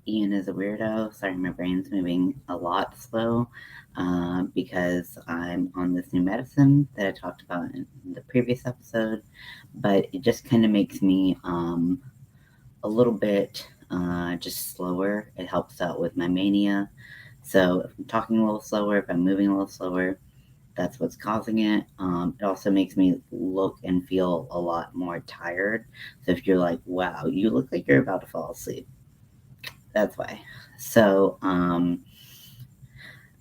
Ian is a weirdo. Sorry, my brain's moving a lot slow because I'm on this new medicine that I talked about in the previous episode, but it just kind of makes me a little bit just slower. It helps out with my mania. So if I'm talking a little slower, if I'm moving a little slower, that's what's causing it. It also makes me look and feel a lot more tired. So if you're like, wow, you look like you're about to fall asleep, that's why. So,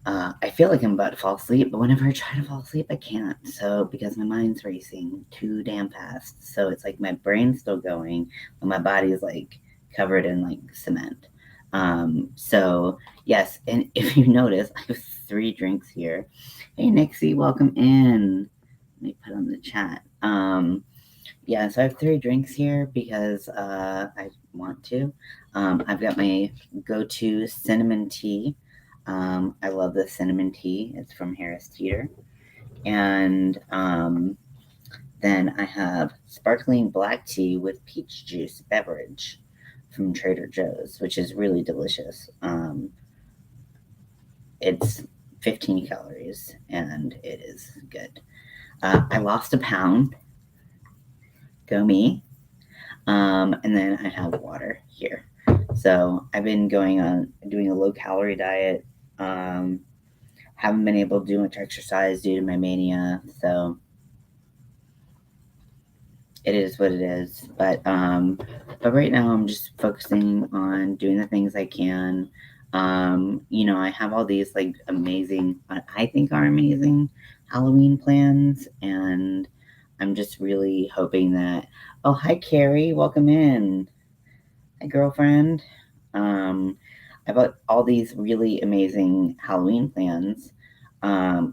I feel like I'm about to fall asleep, but whenever I try to fall asleep, I can't. So, because my mind's racing too damn fast. So, it's like my brain's still going, but my body is like covered in like cement. So, yes, and if you notice, I have 3 drinks here. Hey, Nixie, welcome in. Let me put on the chat. Yeah, so I have 3 drinks here because I want to. I've got my go-to cinnamon tea. I love the cinnamon tea. It's from Harris Teeter. And then I have sparkling black tea with peach juice beverage from Trader Joe's, which is really delicious. It's 15 calories and it is good. I lost a pound. Go me. And then I have water here. So I've been doing a low calorie diet. Haven't been able to do much exercise due to my mania. So it is what it is. But right now I'm just focusing on doing the things I can. I have all these like amazing, I think are amazing Halloween plans, and I'm just really hoping that. Oh, hi Carrie, welcome in. Hi girlfriend. Um, I've got all these really amazing Halloween plans.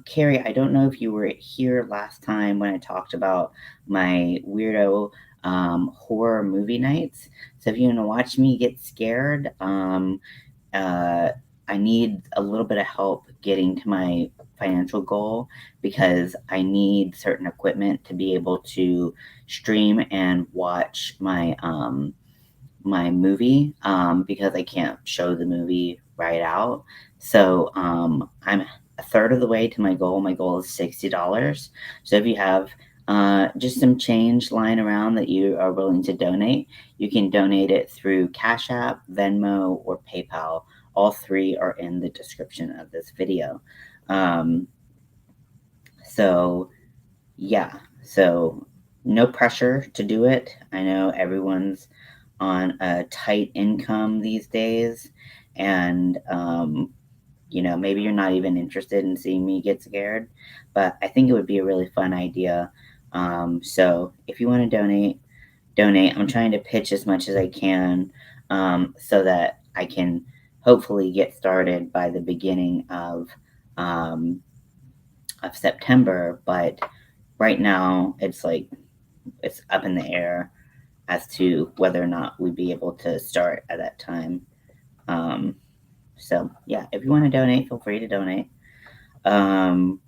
Carrie, I don't know if you were here last time when I talked about my weirdo horror movie nights. So if you want to watch me get scared, uh, I need a little bit of help getting to my financial goal because I need certain equipment to be able to stream and watch my movie because I can't show the movie right out. So I'm a third of the way to my goal. My goal is $60. So if you have just some change lying around that you are willing to donate, you can donate it through Cashapp, Venmo, or PayPal. All 3 are in the description of this video. So yeah, so no pressure to do it. I know everyone's on a tight income these days, and maybe you're not even interested in seeing me get scared, but I think it would be a really fun idea. So if you want to donate. I'm trying to pitch as much as I can so that I can hopefully get started by the beginning um, of September, but right now it's like it's up in the air as to whether or not we'd be able to start at that time. Um, so yeah, if you want to donate, feel free to donate. Um,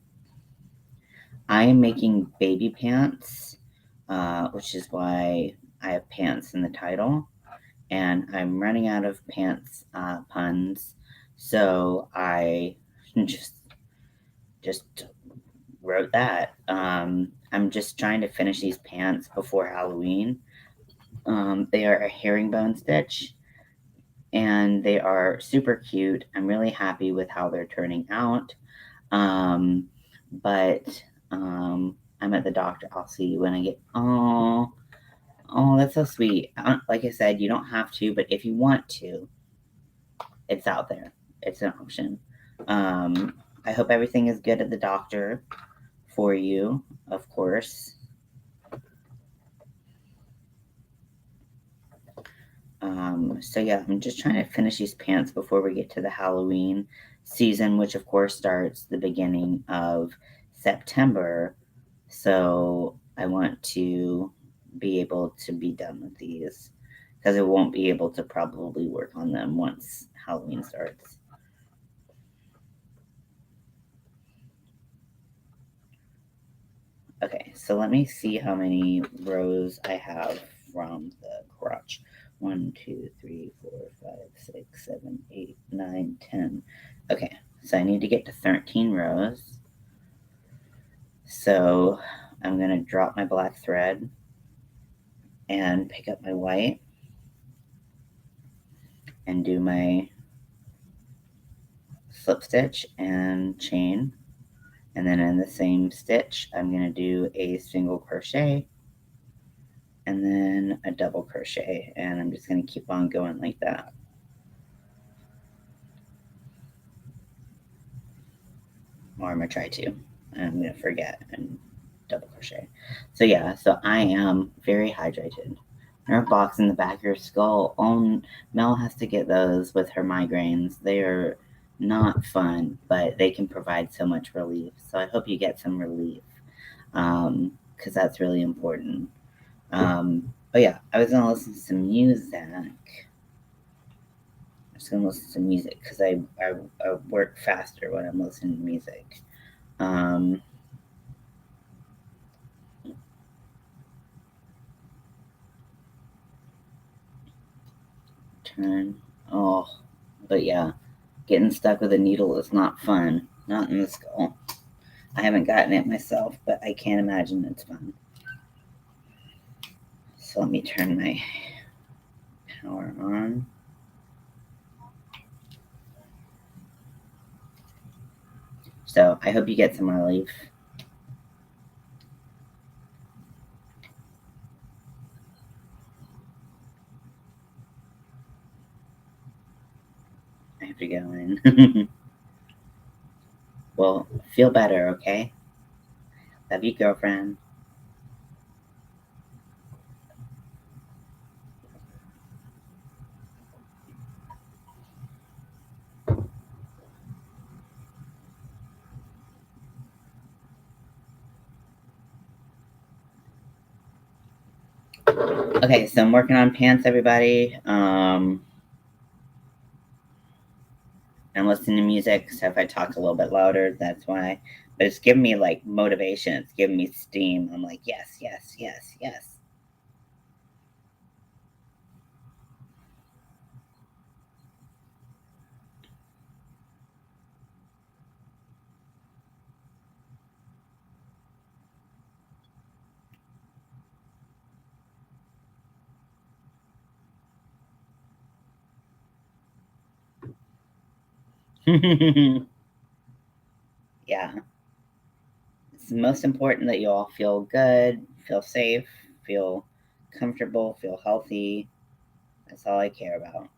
I am making baby pants, which is why I have pants in the title, and I'm running out of pants puns, so I just wrote that. I'm just trying to finish these pants before Halloween. They are a herringbone stitch, and they are super cute. I'm really happy with how they're turning out. Um, but I'm at the doctor. I'll see you when I get. Oh, that's so sweet. Like I said, you don't have to, but if you want to, it's out there. It's an option. I hope everything is good at the doctor for you, of course. So yeah, I'm just trying to finish these pants before we get to the Halloween season, which of course starts the beginning of September. So I want to be able to be done with these because I won't be able to probably work on them once Halloween starts. Okay, so let me see how many rows I have from the crotch. 1, 2, 3, 4, 5, 6, 7, 9, 10. Okay, so I need to get to 13 rows. So I'm going to drop my black thread and pick up my white and do my slip stitch and chain. And then in the same stitch, I'm going to do a single crochet and then a double crochet. And I'm just going to keep on going like that. Or I'm going to try to. And I'm going to forget and double crochet. So yeah, so I am very hydrated. Nerve blocks in the back of your skull. Oh, Mel has to get those with her migraines. They are not fun, but they can provide so much relief. So I hope you get some relief, because that's really important. Oh yeah, I was gonna listen to some music. I'm just gonna listen to music because I work faster when I'm listening to music. Turn. Oh, but yeah, getting stuck with a needle is not fun. Not in the skull. I haven't gotten it myself, but I can't imagine it's fun. So let me turn my power on. So I hope you get some relief. I have to go in. Well, feel better, okay? Love you, girlfriend. Okay, so I'm working on pants, everybody. I'm listening to music, so if I talk a little bit louder, that's why. But it's giving me like motivation. It's giving me steam. I'm like, yes, yes, yes, yes. Yeah. It's most important that you all feel good, feel safe, feel comfortable, feel healthy. That's all I care about.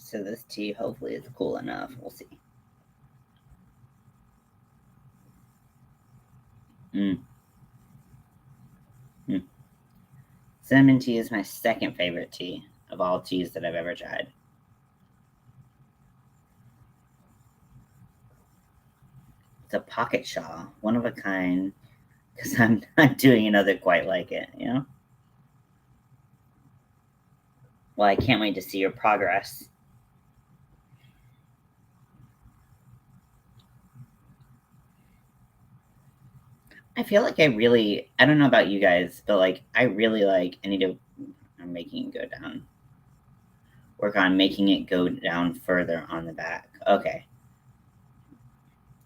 So this tea hopefully is cool enough. We'll see. Mm. Mm. Cinnamon tea is my second favorite tea of all teas that I've ever tried. It's a pocket shawl, one of a kind, because I'm not doing another quite like it, you know? Well, I can't wait to see your progress. I feel like I don't know about you guys, but like, I'm making it go down. Work on making it go down further on the back. Okay.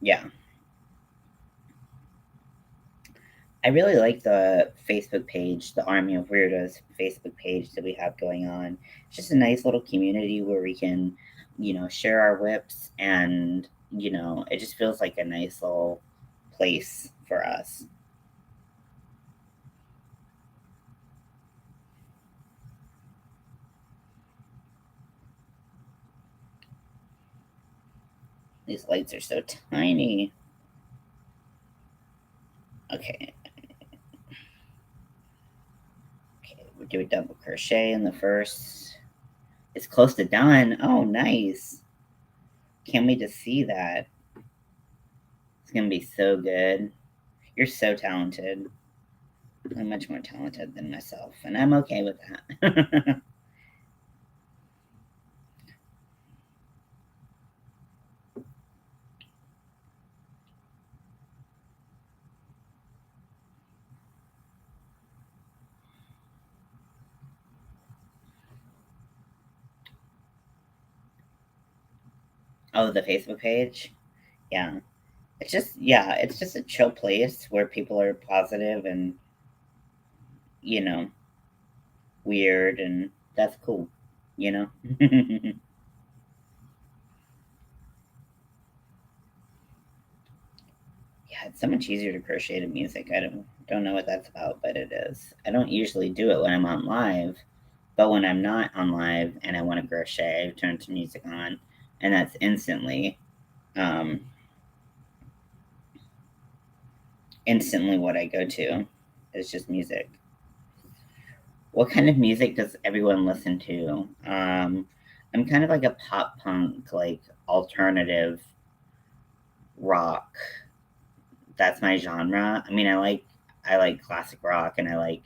Yeah. I really like the Facebook page, the Army of Weirdos Facebook page that we have going on. It's just a nice little community where we can, share our whips, and, it just feels like a nice little place for us. These lights are so tiny. Okay. Okay, we're doing double crochet in the first. It's close to done. Oh, nice. Can't wait to see that. It's gonna be so good. You're so talented. I'm much more talented than myself, and I'm okay with that. Oh, the Facebook page? Yeah. It's just a chill place where people are positive and, you know, weird, and that's cool, you know? Yeah, it's so much easier to crochet to music. I don't know what that's about, but it is. I don't usually do it when I'm on live, but when I'm not on live and I want to crochet, I turn to music on, and that's um, instantly what I go to is just music. What kind of music does everyone listen to? I'm kind of like a pop punk, like alternative rock. That's my genre. I mean, I like classic rock, and I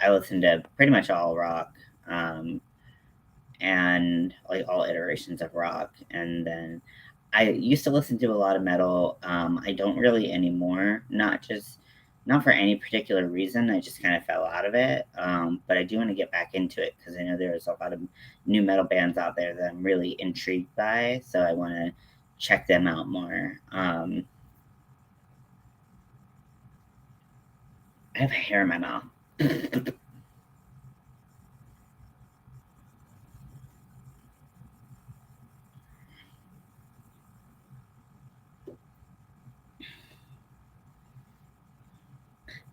listen to pretty much all rock, um, and like all iterations of rock. And then I used to listen to a lot of metal. I don't really anymore. Not for any particular reason. I just kind of fell out of it. But I do want to get back into it because I know there's a lot of new metal bands out there that I'm really intrigued by. So I want to check them out more. I have hair in my mouth.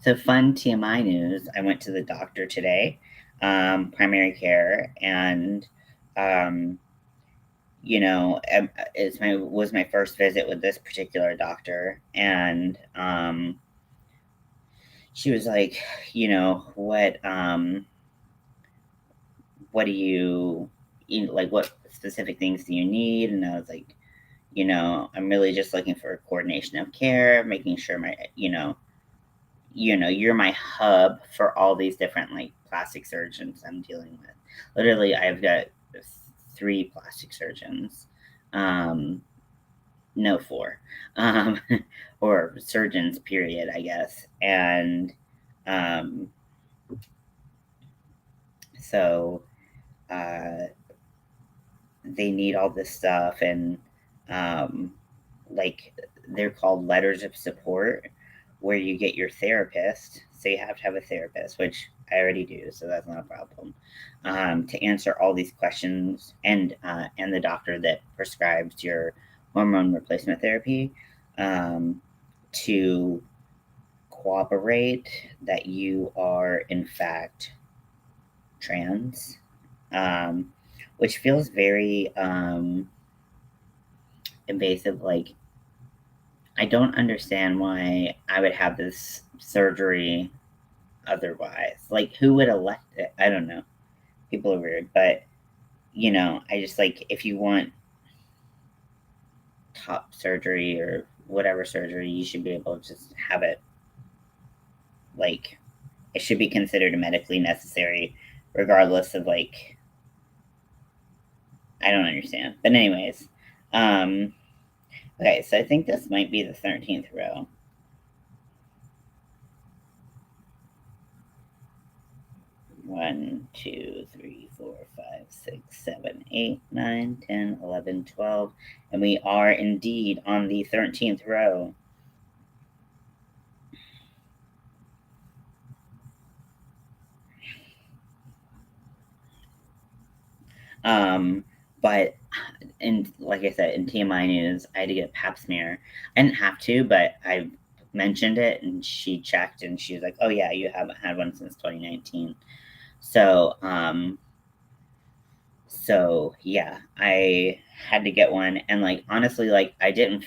So, fun TMI news. I went to the doctor today, primary care, and um, it's my was my first visit with this particular doctor, and she was like, what do like, what specific things do you need? And I was like, I'm really just looking for coordination of care, making sure you're my hub for all these different like plastic surgeons I'm dealing with. Literally, I've got 3 plastic surgeons. Um, no, 4. Um, or surgeons, period, I guess. And um, so uh, they need all this stuff, and um, like, they're called letters of support, where you get your therapist. So you have to have a therapist, which I already do, so that's not a problem. To answer all these questions, and the doctor that prescribes your hormone replacement therapy, to cooperate that you are in fact trans, um, which feels very invasive. Like, I don't understand why I would have this surgery otherwise. Like, who would elect it? I don't know. People are weird, but I just like, if you want top surgery or whatever surgery, you should be able to just have it. Like, it should be considered medically necessary, regardless of, like, I don't understand. But anyways, um, okay, so I think this might be the 13th row. 1, 2, 3, 4, 5, 6, 7, 8, 9, 10, 11, 12. And we are indeed on the 13th row. But like I said, in TMI news, I had to get a pap smear. I didn't have to, but I mentioned it, and she checked, and she was like, "Oh yeah, you haven't had one since 2019." So, yeah, I had to get one, and like honestly, like I didn't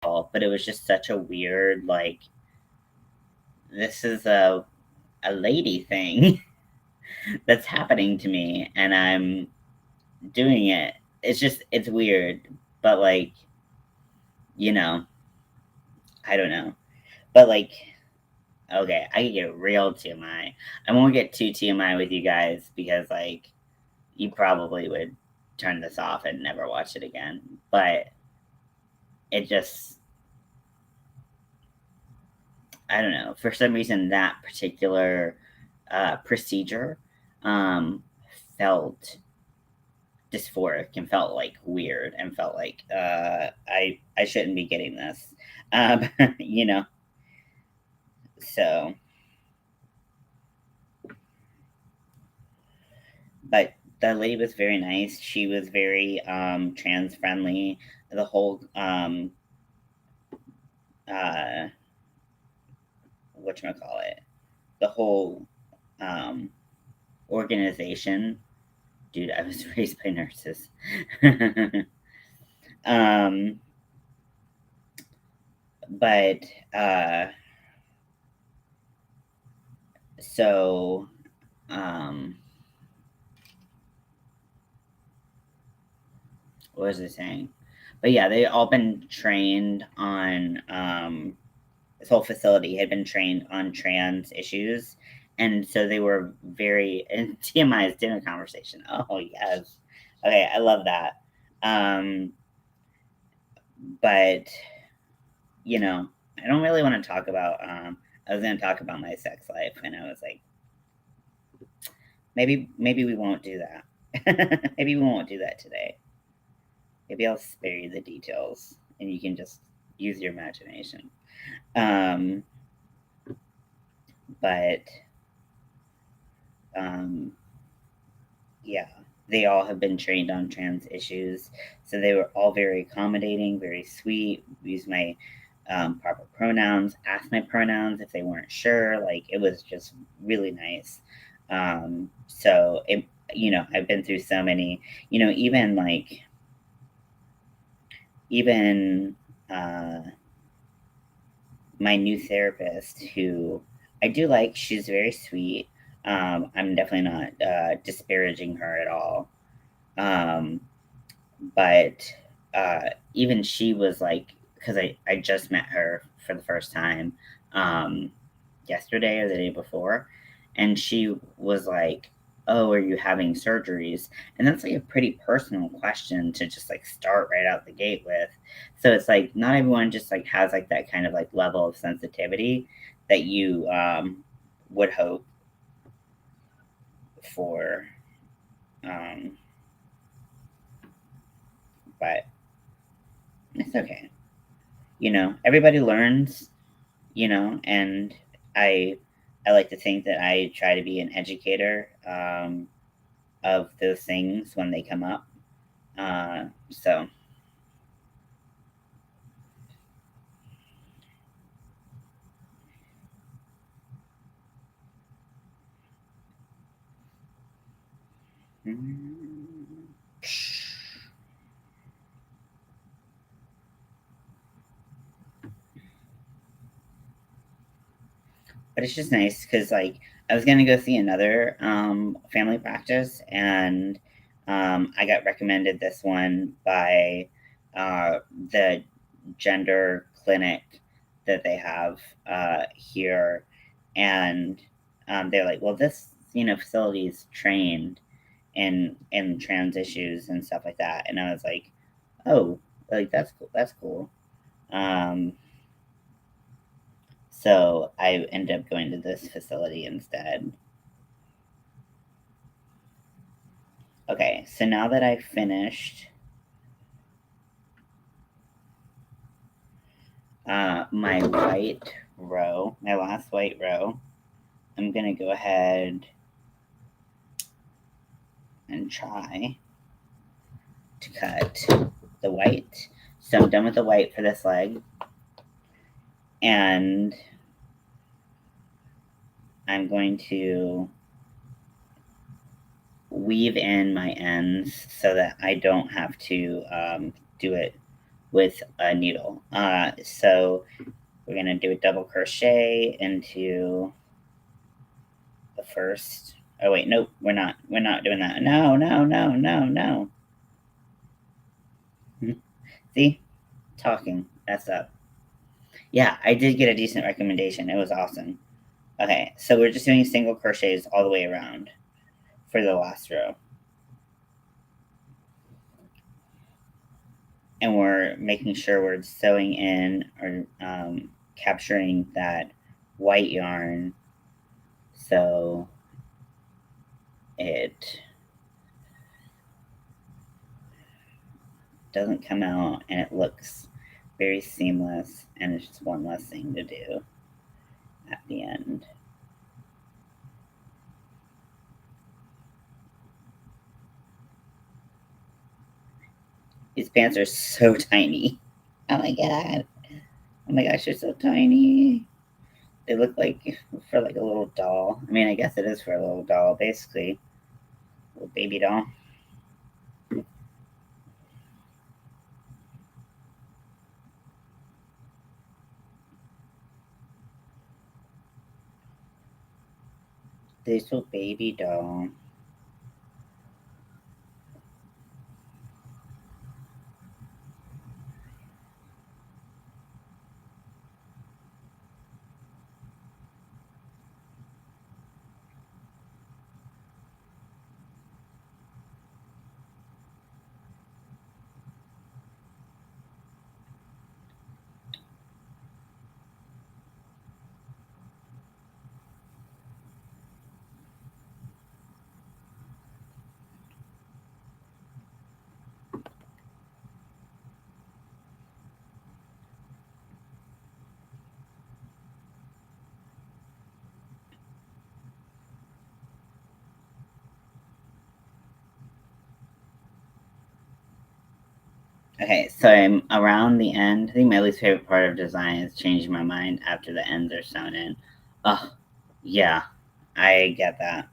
fall, but it was just such a weird like this is a lady thing that's happening to me, and I'm doing it. It's weird, but like you know, I don't know, but like okay, I can get real TMI. I won't get too TMI with you guys because like you probably would turn this off and never watch it again. But it just, I don't know. For some reason, that particular procedure um, felt dysphoric and felt like weird and felt like I shouldn't be getting this, um, you know. So, but the lady was very nice. She was very trans friendly. The whole uh, whatchamacallit, the whole um, organization. Dude, I was raised by nurses. um, but so um, what was I saying? But yeah, they all been trained on this whole facility had been trained on trans issues, and so they were very and TMI's dinner conversation. Oh yes, okay, I love that. Um, but you know, I don't really want to talk about. I was going to talk about my sex life, and I was like, maybe we won't do that. Maybe we won't do that today. Maybe I'll spare you the details, and you can just use your imagination. Um, but um, yeah, they all have been trained on trans issues, so they were all very accommodating, very sweet. Used my proper pronouns, asked my pronouns if they weren't sure. Like it was just really nice. So it, you know, I've been through so many, you know, even like even my new therapist, who I do like. She's very sweet. I'm definitely not disparaging her at all. Um, but even she was like, because I just met her for the first time yesterday or the day before, and she was like, oh, are you having surgeries? And that's like a pretty personal question to just like start right out the gate with. So it's like not everyone just like has like that kind of like level of sensitivity that you would hope for. um, but it's okay, you know, everybody learns, you know, and I I like to think that I try to be an educator of those things when they come up. So but it's just nice because like I was gonna go see another family practice, and I got recommended this one by the gender clinic that they have here, and they're like, well, this facility is trained in trans issues and stuff like that, and I was like, oh, like that's cool. That's cool. Um, so I ended up going to this facility instead. Okay, so now that I've finished my white row, my last white row, I'm going to go ahead and try to cut the white. So I'm done with the white for this leg. And I'm going to weave in my ends so that I don't have to do it with a needle. So we're going to do a double crochet into the first. Oh wait, nope, we're not doing that. No. See, talking, that's up. Yeah, I did get a decent recommendation. It was awesome. Okay, so we're just doing single crochets all the way around for the last row. And we're making sure we're sewing in or capturing that white yarn so it doesn't come out and it looks very seamless, and it's just one less thing to do at the end. These pants are so tiny. Oh my god. Oh my gosh, they're so tiny. They look like for like a little doll. I mean, I guess it is for a little doll, basically. A little baby doll. This little baby doll. Okay, so I'm around the end. I think my least favorite part of design is changing my mind after the ends are sewn in. Oh, yeah, I get that.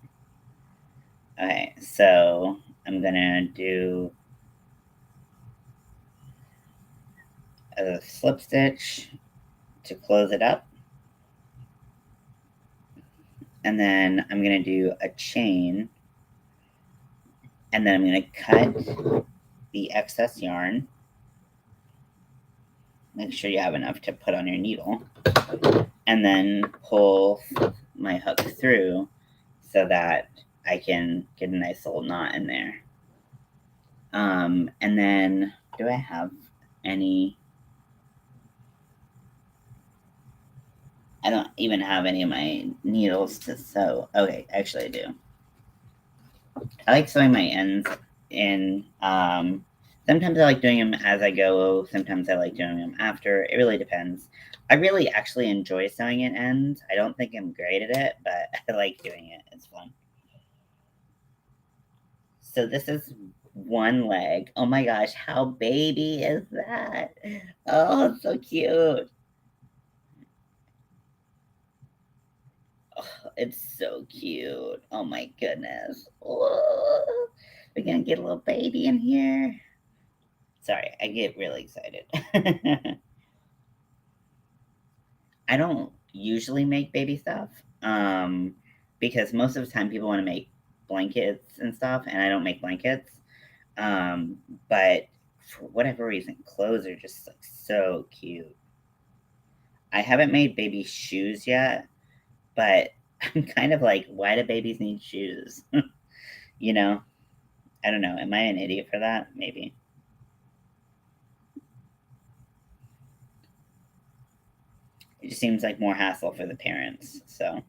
Okay, so I'm gonna do a slip stitch to close it up. And then I'm gonna do a chain. And then I'm gonna cut the excess yarn. Make sure you have enough to put on your needle. And then pull my hook through so that I can get a nice little knot in there. And then, do I have any? I don't even have any of my needles to sew. Okay, actually I do. I like sewing my ends in. Sometimes I like doing them as I go. Sometimes I like doing them after. It really depends. I really actually enjoy sewing in ends. I don't think I'm great at it, but I like doing it. It's fun. So this is one leg. Oh my gosh, how baby is that? Oh, so cute. Oh, it's so cute. Oh my goodness. Oh, we're gonna get a little baby in here. Sorry, I get really excited. I don't usually make baby stuff because most of the time people want to make blankets and stuff, and I don't make blankets. Um, but for whatever reason, clothes are just like so cute. I haven't made baby shoes yet, but I'm kind of like, why do babies need shoes? You know, I don't know. Am I an idiot for that? Maybe. It just seems like more hassle for the parents. So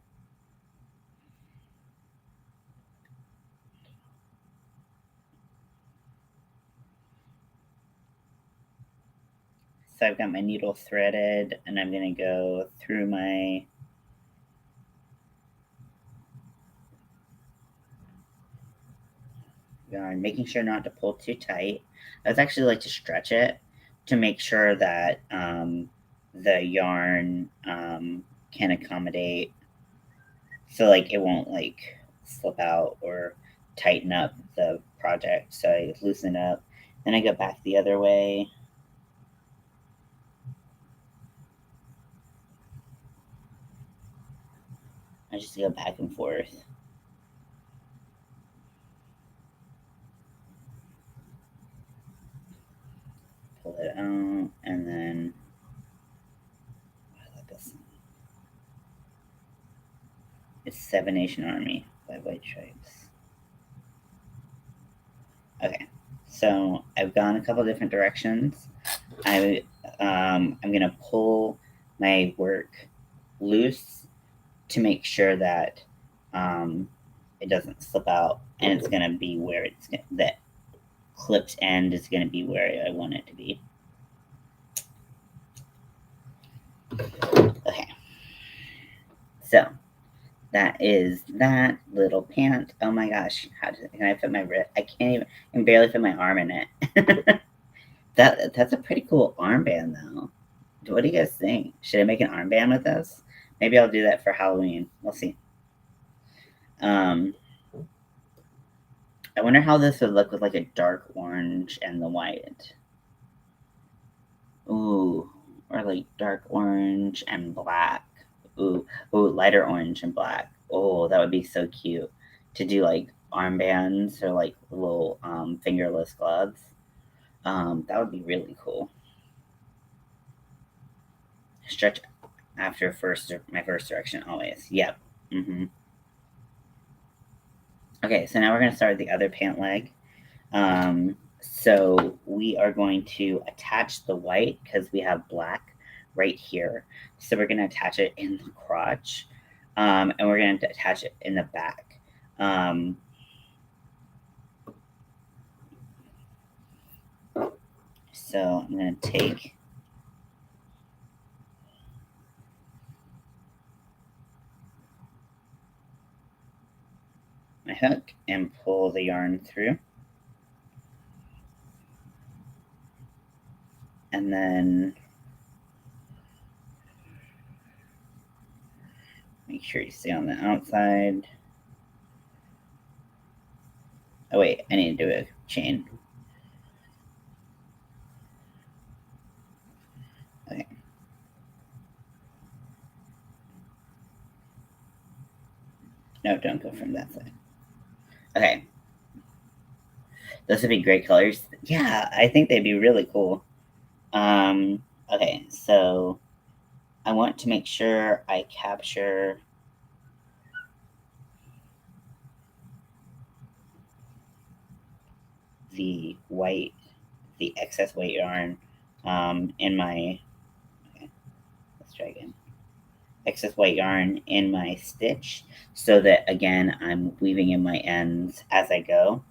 I've got my needle threaded, and I'm going to go through my yarn, making sure not to pull too tight. I would actually like to stretch it to make sure that the yarn can accommodate, so like it won't like slip out or tighten up the project. So I loosen it up. Then I go back the other way. I just go back and forth. Pull it out, and then it's Seven Nation Army by White Stripes. Okay, so I've gone a couple different directions. I'm gonna pull my work loose to make sure that it doesn't slip out, and it's gonna be where it's that clipped end is gonna be where I want it to be. Okay, so that is that little pant. Oh my gosh, can I fit my wrist? I can barely fit my arm in it. That's a pretty cool armband though. What do you guys think? Should I make an armband with this? Maybe I'll do that for Halloween. We'll see. I wonder how this would look with like a dark orange and the white. Ooh, or like dark orange and black. Ooh, lighter orange and black. Oh, that would be so cute to do like armbands or like little fingerless gloves. That would be really cool. Stretch after my first direction always. Yep. Mm-hmm. Okay, so now we're going to start the other pant leg. So we are going to attach the white because we have black right here. So we're going to attach it in the crotch, and we're going to attach it in the back. So I'm going to take my hook and pull the yarn through. And then make sure you stay on the outside. Oh wait, I need to do a chain. Okay. No, don't go from that side. Okay. Those would be great colors. Yeah, I think they'd be really cool. Okay, so I want to make sure I capture the excess white yarn in my, okay, let's try again. Excess white yarn in my stitch so that, again, I'm weaving in my ends as I go.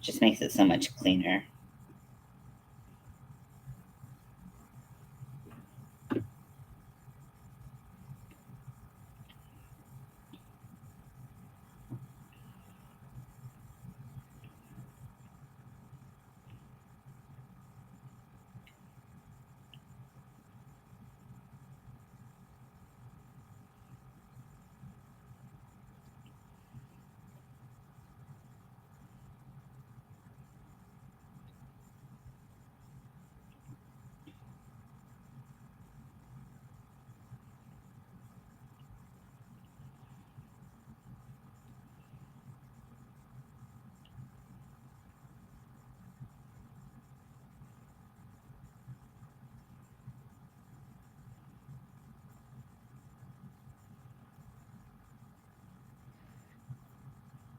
Just makes it so much cleaner.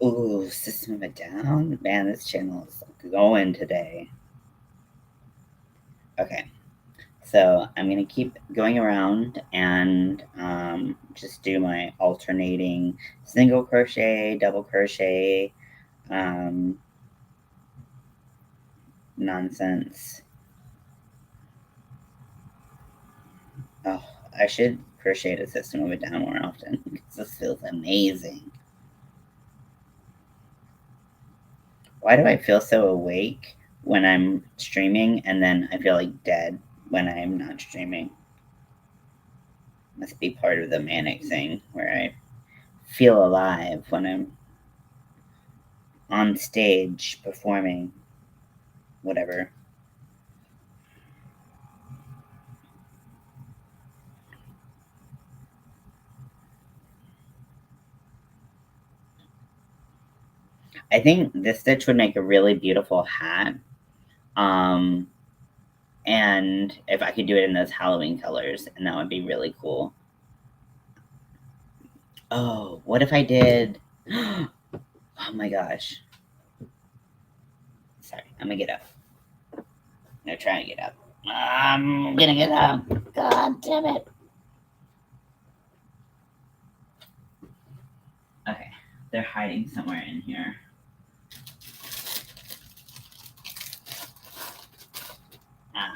Ooh, system of a down? Man, this channel is going today. Okay, so I'm going to keep going around and just do my alternating single crochet, double crochet, nonsense. Oh, I should crochet the system of a down more often because this feels amazing. Why do I feel so awake when I'm streaming and then I feel like dead when I'm not streaming? Must be part of the manic thing where I feel alive when I'm on stage performing whatever. I think this stitch would make a really beautiful hat. Um, and if I could do it in those Halloween colors, and that would be really cool. Oh, what if I did? Oh my gosh. Sorry, I'm gonna get up. I'm gonna try and get up. I'm gonna get up. God damn it. Okay, they're hiding somewhere in here. Ah.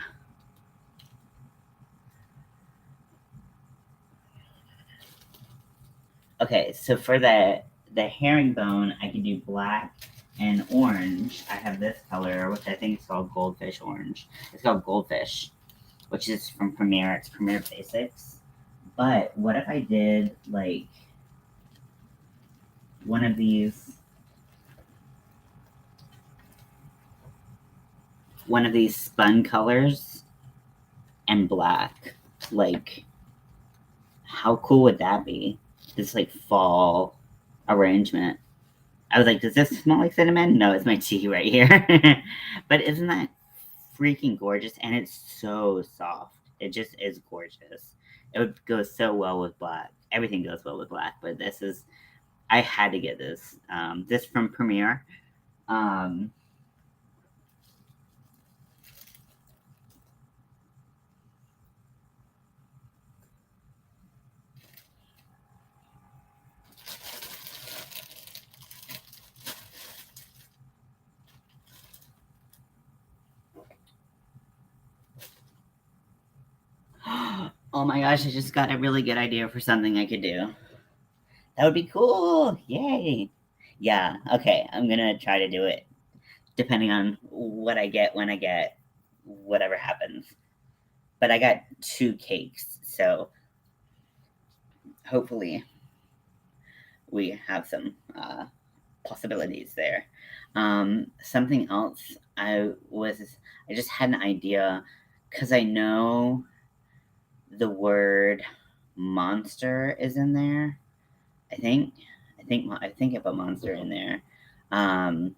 Okay, so for the herringbone, I can do black and orange. I have this color, which I think is called goldfish orange. It's called goldfish, which is from Premiere. It's Premiere Basics. But what if I did like one of these spun colors and black? Like, how cool would that be? This like fall arrangement. I was like, does this smell like cinnamon? No, it's my tea right here. But isn't that freaking gorgeous? And it's so soft. It just is gorgeous. It would go so well with black. Everything goes well with black, but this is, I had to get this. This from Premiere. Um, oh my gosh, I just got a really good idea for something I could do. That would be cool. Yay. Yeah, okay. I'm gonna try to do it depending on what I get when I get whatever happens. But I got 2 cakes, so hopefully we have some possibilities there. Something else I just had an idea because I know the word monster is in there. I think I put monster in there. Um,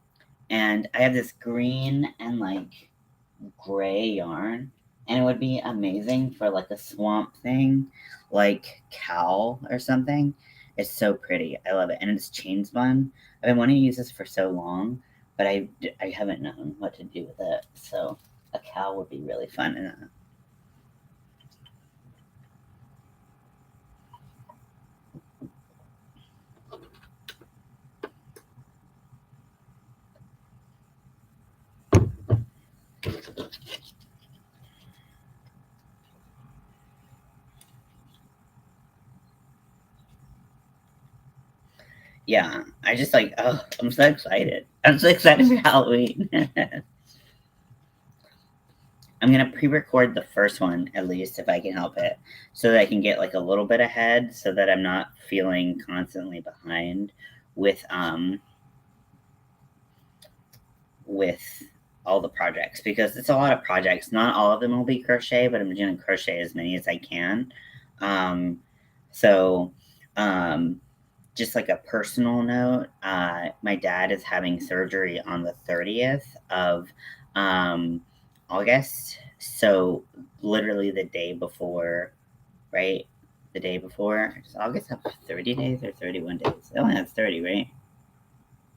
and I have this green and like gray yarn, and it would be amazing for like a swamp thing, like cowl or something. It's so pretty. I love it, and it's chain spun. I've been wanting to use this for so long, but I haven't known what to do with it. So a cowl would be really fun. And yeah, I just like, oh, I'm so excited. I'm so excited for Halloween. I'm gonna pre-record the first one at least if I can help it, so that I can get like a little bit ahead, so that I'm not feeling constantly behind with with all the projects, because it's a lot of projects. Not all of them will be crochet, but I'm gonna crochet as many as I can. Um, so um, just like a personal note, my dad is having surgery on the 30th of um, August. So literally the day before, right? The day before. Does August have 30 days or 31 days? It only has 30, right?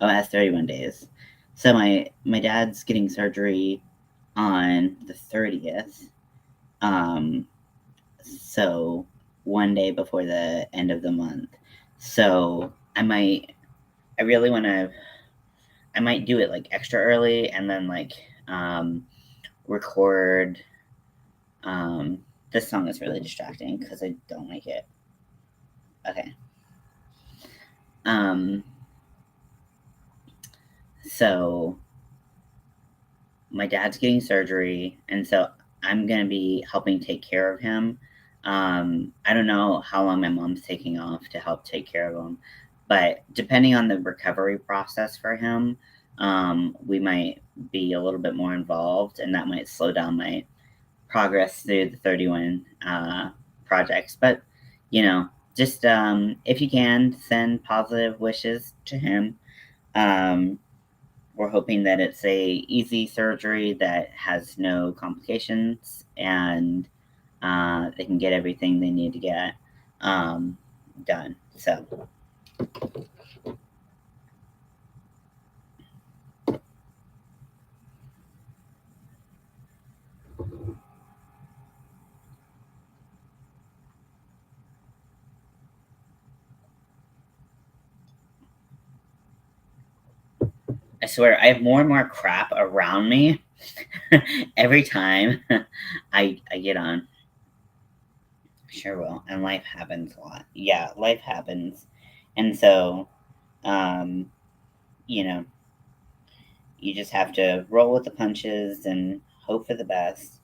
Oh, it has 31 days. So my dad's getting surgery on the 30th. Um, so one day before the end of the month. So I really want to, I might do it like extra early and then like record. This song is really distracting because I don't like it. Okay. Um, so my dad's getting surgery, and so I'm gonna be helping take care of him I don't know how long my mom's taking off to help take care of him, but depending on the recovery process for him, we might be a little bit more involved, and that might slow down my progress through the 31 projects. But, just if you can, send positive wishes to him. Um, we're hoping that it's a easy surgery that has no complications, and they can get everything they need to get done. So, I swear, I have more and more crap around me every time I get on. Sure will. And life happens a lot. Yeah, life happens. And so, um, you know, you just have to roll with the punches and hope for the best.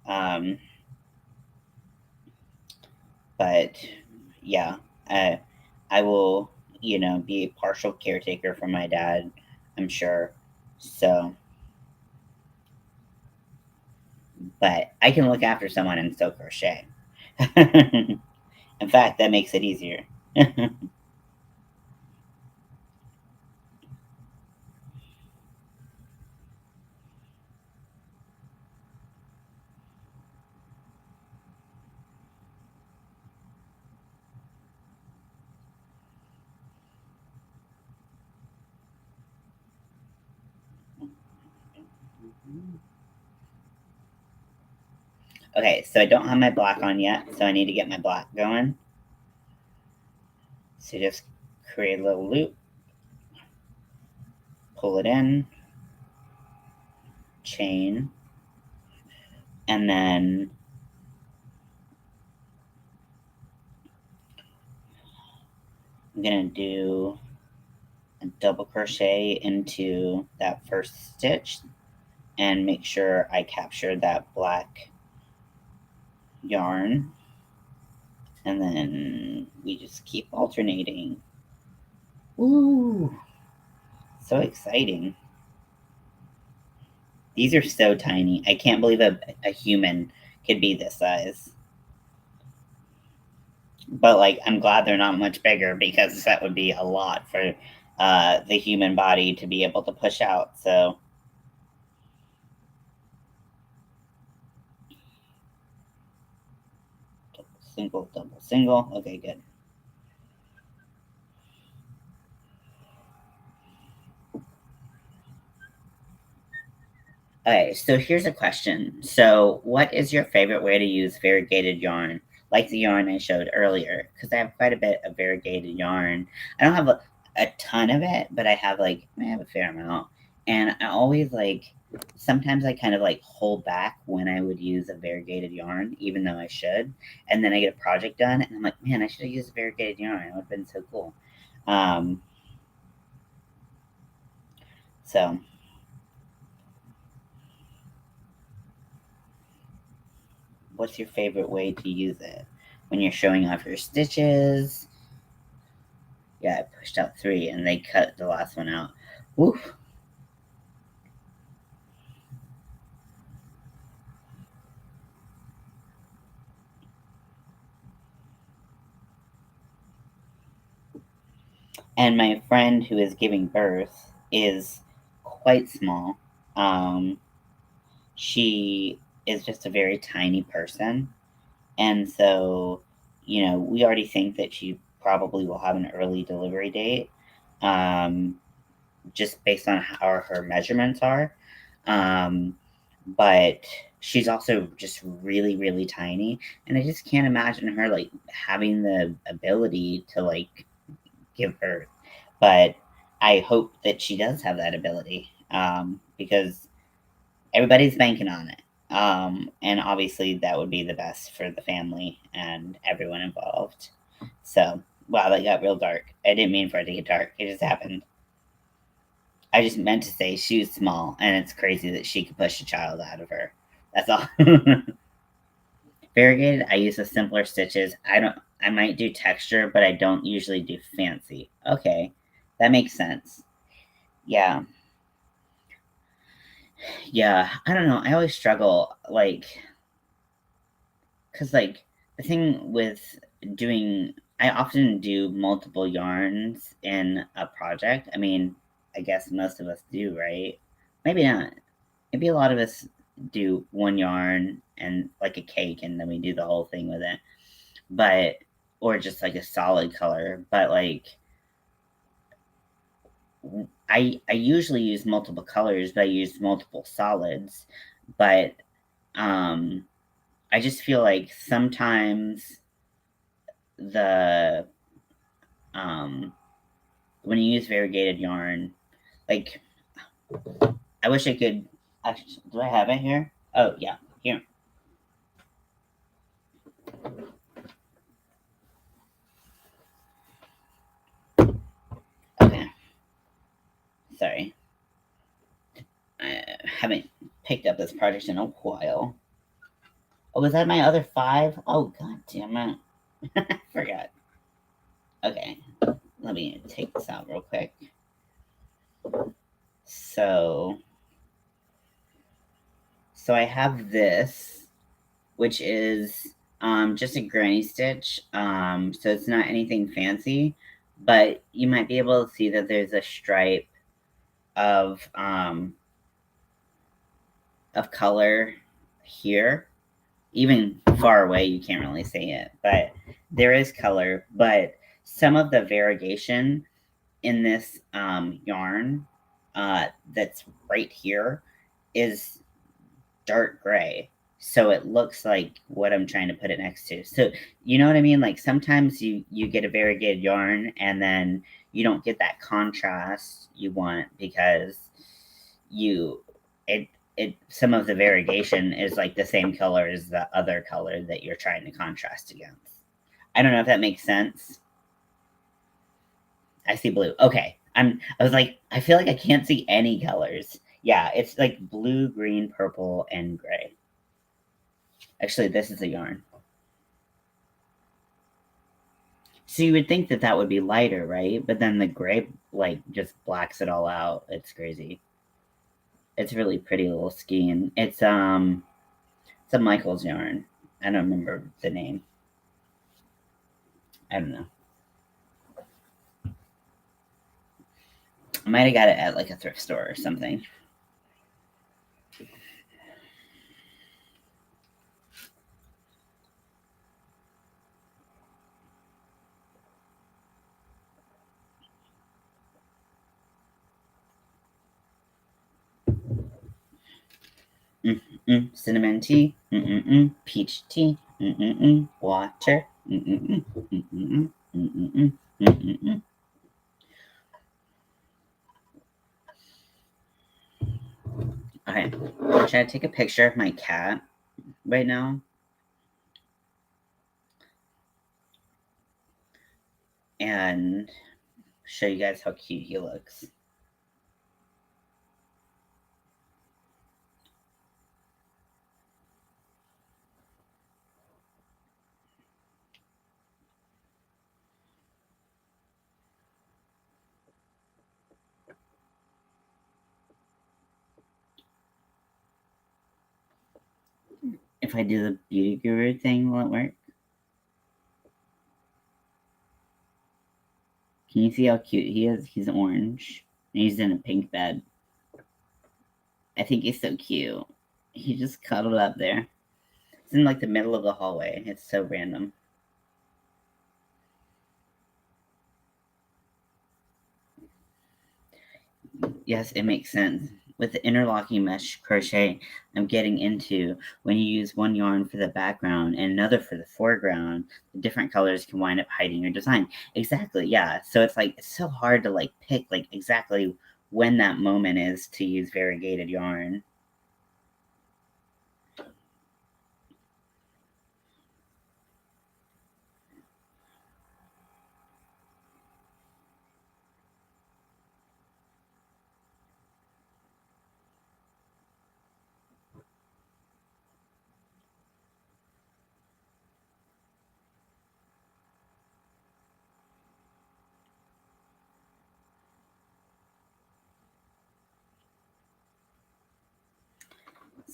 Um, but yeah, I will, be a partial caretaker for my dad, I'm sure. So, but I can look after someone and still crochet. In fact, that makes it easier. Okay, so I don't have my black on yet, so I need to get my black going. So just create a little loop, pull it in, chain, and then I'm gonna do a double crochet into that first stitch and make sure I capture that black yarn, and then we just keep alternating. Woo! So exciting. These are so tiny. I can't believe a human could be this size. But like, I'm glad they're not much bigger, because that would be a lot for the human body to be able to push out. So, double, single, double, single. Okay, good. Okay, so here's a question. So, what is your favorite way to use variegated yarn? Like the yarn I showed earlier, because I have quite a bit of variegated yarn. I don't have a ton of it, but I have a fair amount. And I always sometimes I kind of hold back when I would use a variegated yarn, even though I should. And then I get a project done, and I'm like, man, I should have used a variegated yarn. It would have been so cool. Um, so, what's your favorite way to use it? When you're showing off your stitches? Yeah, I pushed out 3 and they cut the last one out. Woof. And my friend who is giving birth is quite small. Um, she is just a very tiny person. And so, we already think that she probably will have an early delivery date, um, just based on how her measurements are. Um, but she's also just really, really tiny. And I just can't imagine her having the ability to give birth. But I hope that she does have that ability, because everybody's banking on it. And obviously, that would be the best for the family and everyone involved. So, wow, that got real dark. I didn't mean for it to get dark. It just happened. I just meant to say she was small, and it's crazy that she could push a child out of her. That's all. Variegated, I use the simpler stitches. I might do texture, but I don't usually do fancy. Okay, that makes sense. Yeah. Yeah, I don't know. I always struggle, like, because, like, the thing with doing, I often do multiple yarns in a project. I mean, I guess most of us do, right? Maybe not. Maybe a lot of us do one yarn and like a cake, and then we do the whole thing with it. But, or just like a solid color. But, like, I usually use multiple colors, but I use multiple solids. But, um, I just feel like sometimes the um when you use variegated yarn, like, I wish I could actually, do I have it here? Oh yeah, here. Okay. Sorry. I haven't picked up this project in a while. Oh, was that my other 5? Oh god damn it. I forgot. Okay. Let me take this out real quick. So I have this, which is just a granny stitch. So it's not anything fancy, but you might be able to see that there's a stripe of color here. Even far away, you can't really see it, but there is color. But some of the variegation in this yarn that's right here is dark gray. So it looks like what I'm trying to put it next to. So you know what I mean? Like sometimes you get a variegated yarn and then you don't get that contrast you want because you it some of the variegation is like the same color as the other color that you're trying to contrast against. I don't know if that makes sense. I see blue. Okay. I was like, I feel like I can't see any colors. Yeah, it's like blue, green, purple, and gray. Actually, this is a yarn. So you would think that that would be lighter, right? But then the gray, like, just blacks it all out. It's crazy. It's really pretty little skein. It's a Michael's yarn. I don't remember the name. I don't know. I might have got it at like a thrift store or something. Cinnamon tea. Peach tea. Water. Okay, I'm trying to take a picture of my cat right now. And show you guys how cute he looks. If I do the beauty guru thing, will it work? Can you see how cute he is? He's orange. And he's in a pink bed. I think he's so cute. He just cuddled up there. It's in like the middle of the hallway. It's so random. Yes, it makes sense. With the interlocking mesh crochet I'm getting into, when you use one yarn for the background and another for the foreground, the different colors can wind up hiding your design. Exactly, yeah. So it's like, it's so hard to like pick like exactly when that moment is to use variegated yarn.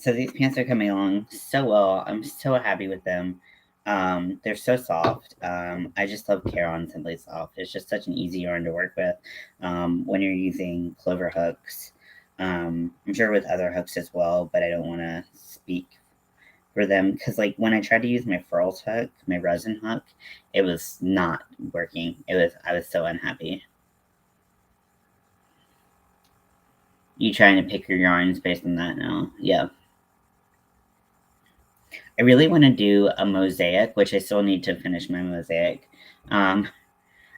So these pants are coming along so well. I'm so happy with them. They're so soft. I just love Care-On Simply Soft. It's just such an easy yarn to work with when you're using clover hooks. I'm sure with other hooks as well, but I don't want to speak for them because, like, when I tried to use my furls hook, my resin hook, it was not working. I was so unhappy. You trying to pick your yarns based on that now? Yeah. I really want to do a mosaic, which I still need to finish my mosaic. I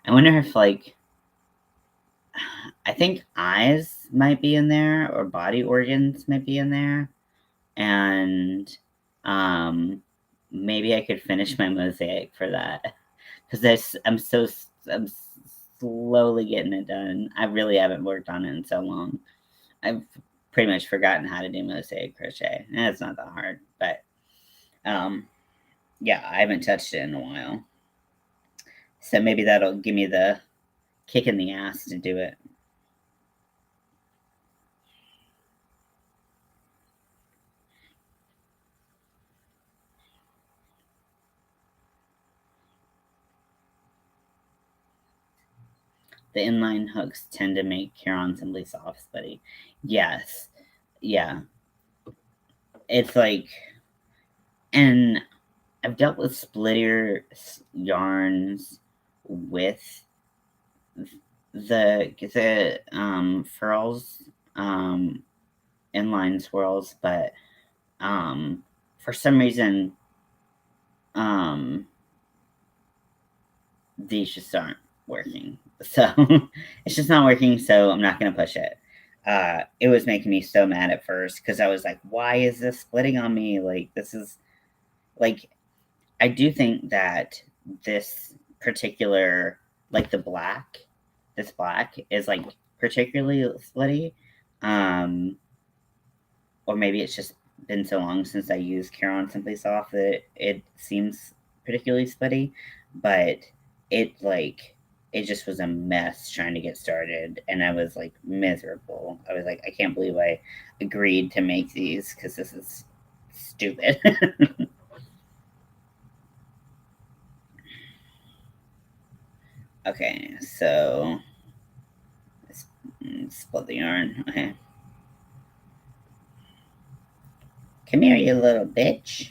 wonder if, like, I think eyes might be in there or body organs might be in there. And maybe I could finish my mosaic for that because I'm slowly getting it done. I really haven't worked on it in so long. I've pretty much forgotten how to do mosaic crochet. And it's not that hard, but um, yeah, I haven't touched it in a while. So maybe that'll give me the kick in the ass to do it. The inline hooks tend to make Care-On Simply Soft Spuddy. Yes. Yeah. It's like, and I've dealt with splitter yarns with the furls, inline swirls, but for some reason, um, these just aren't working. So it's just not working. So I'm not gonna push it. It was making me so mad at first because I was like, "Why is this splitting on me? Like this is like." I do think that this particular, like this black is like particularly splitty. Um, or maybe it's just been so long since I used Care-On Simply Soft that it seems particularly splitty, but it like it just was a mess trying to get started, and I was like miserable. I was like, I can't believe I agreed to make these because this is stupid. Okay, so split the yarn. Okay. Come here, you little bitch.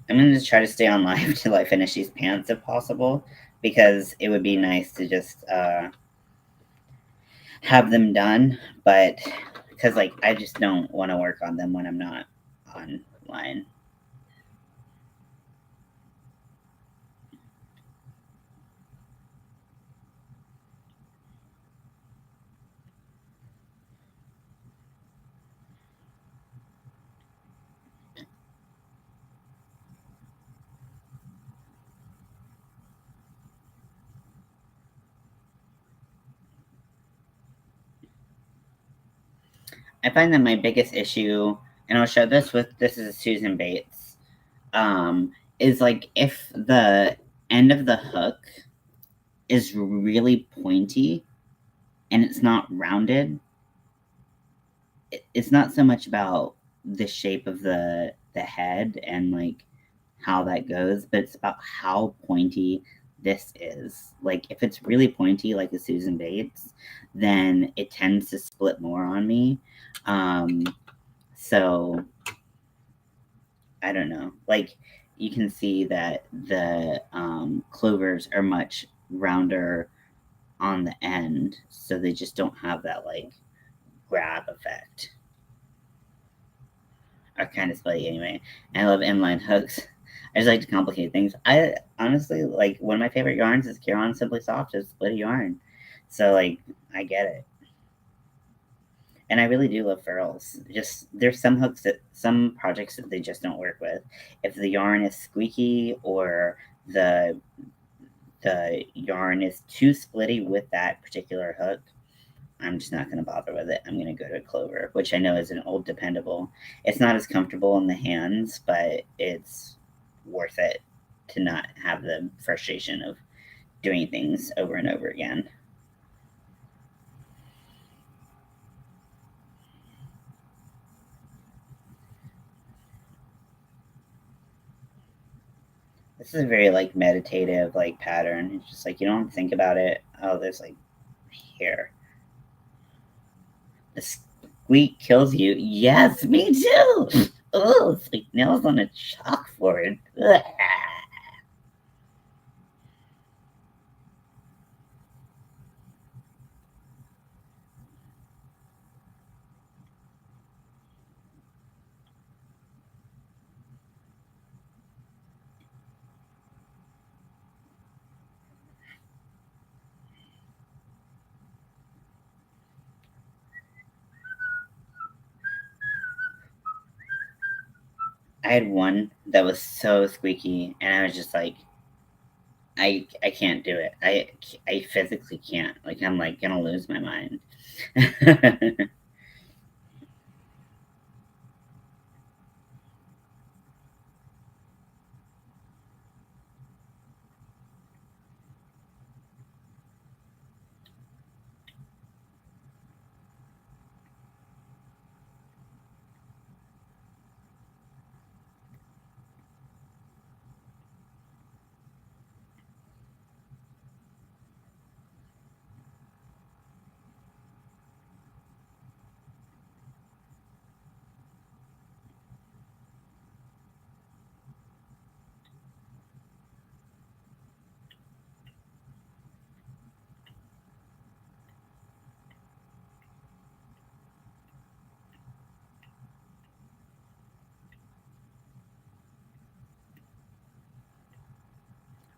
I'm gonna just try to stay on live till I finish these pants if possible, because it would be nice to just have them done, but because like I just don't want to work on them when I'm not online. I find that my biggest issue, and I'll show this is Susan Bates, is like if the end of the hook is really pointy and it's not rounded, it's not so much about the shape of the head and like how that goes, but it's about how pointy this is. Like if it's really pointy like a Susan Bates, then it tends to split more on me. So I don't know. Like you can see that the clovers are much rounder on the end, so they just don't have that like grab effect. Are kind of spotty anyway. And I love inline hooks. I just like to complicate things. I honestly like one of my favorite yarns is Care-On Simply Soft is split a yarn. So like I get it. And I really do love furls. Just there's some projects that they just don't work with. If the yarn is squeaky or the yarn is too splitty with that particular hook, I'm just not going to bother with it. I'm going to go to Clover, which I know is an old dependable. It's not as comfortable in the hands, but it's worth it to not have the frustration of doing things over and over again. This is a very like meditative like pattern. It's just like you don't think about it. Oh, there's like here. The squeak kills you. Yes, me too. Oh, it's like nails on a chalkboard. Ugh. I had one that was so squeaky, and I was just like, I can't do it. I physically can't. Like I'm like gonna lose my mind.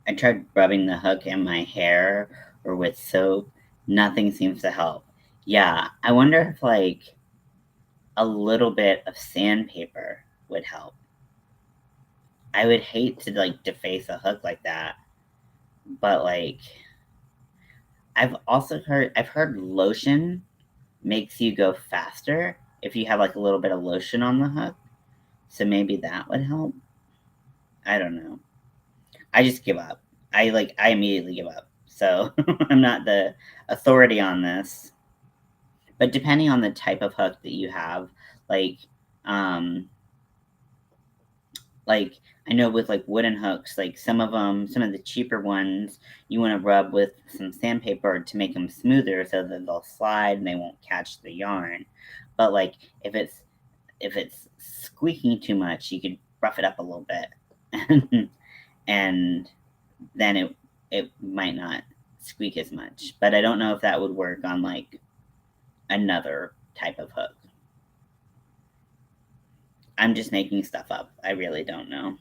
I tried rubbing the hook in my hair or with soap. Nothing seems to help. Yeah, I wonder if like a little bit of sandpaper would help. I would hate to like deface a hook like that, but like I've heard lotion makes you go faster if you have like a little bit of lotion on the hook. So maybe that would help. I don't know. I just give up. I immediately give up. So I'm not the authority on this. But depending on the type of hook that you have, like um like I know with like wooden hooks, like some of the cheaper ones, you want to rub with some sandpaper to make them smoother so that they'll slide and they won't catch the yarn. But like if it's squeaking too much, you could rough it up a little bit, and then it might not squeak as much. But I don't know if that would work on like another type of hook. I'm just making stuff up. I really don't know.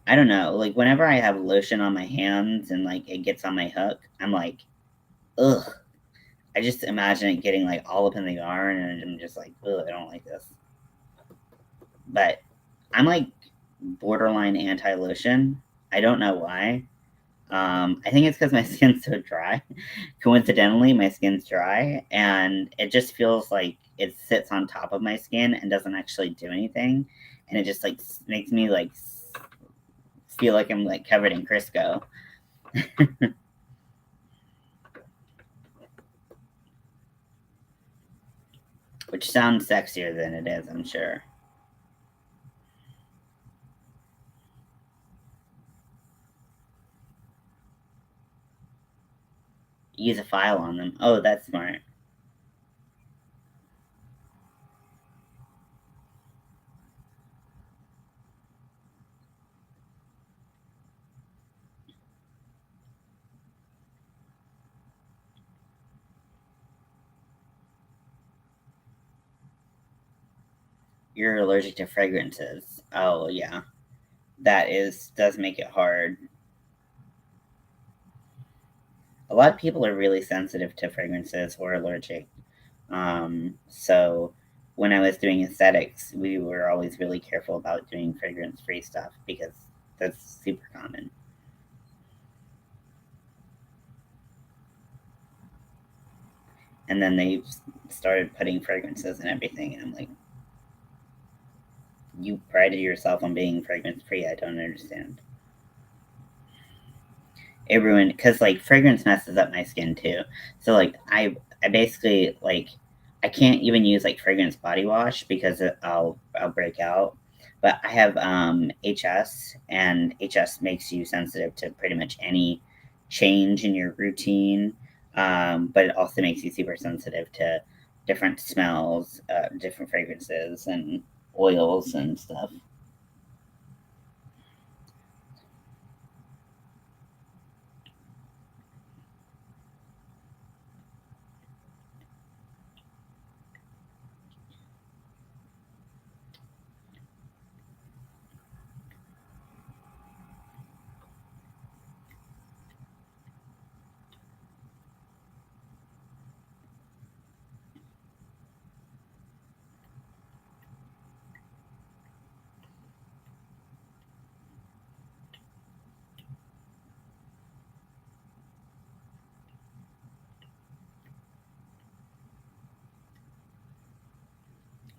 I don't know. Like whenever I have lotion on my hands and like it gets on my hook, I'm like, ugh. I just imagine it getting like all up in the yarn, and I'm just like, ugh, I don't like this. But I'm like borderline anti lotion. I don't know why. I think it's because my skin's so dry. Coincidentally, my skin's dry, and it just feels like it sits on top of my skin and doesn't actually do anything, and it just like makes me like feel like I'm like covered in Crisco, which sounds sexier than it is, I'm sure. Use a file on them. Oh, that's smart. You're allergic to fragrances. Oh yeah, that is does make it hard. A lot of people are really sensitive to fragrances or allergic. So when I was doing aesthetics, we were always really careful about doing fragrance free stuff because that's super common. And then they started putting fragrances and everything, and I'm like, you prided yourself on being fragrance free. I don't understand. It ruined because like fragrance messes up my skin too. So like I basically like I can't even use like fragrance body wash because I'll break out. But I have HS, and HS makes you sensitive to pretty much any change in your routine. But it also makes you super sensitive to different smells, different fragrances, and oils and stuff.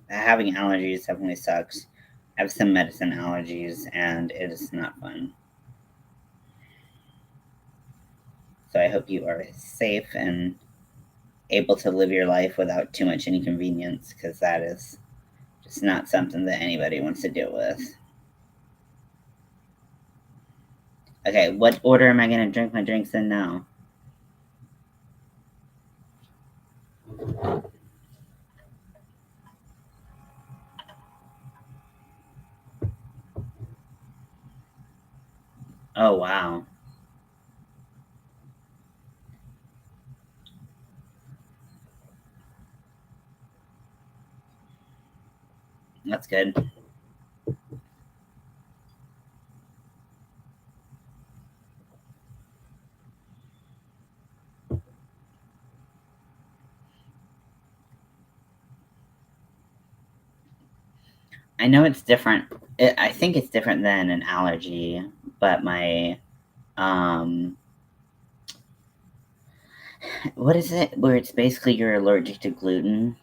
Having allergies definitely sucks. I have some medicine allergies, and it is not fun. So I hope you are safe and able to live your life without too much inconvenience, because that is just not something that anybody wants to deal with. Okay, what order am I going to drink my drinks in now? Oh, wow. That's good. I know it's different. I think it's different than an allergy, but um, what is it? Where it's basically you're allergic to gluten?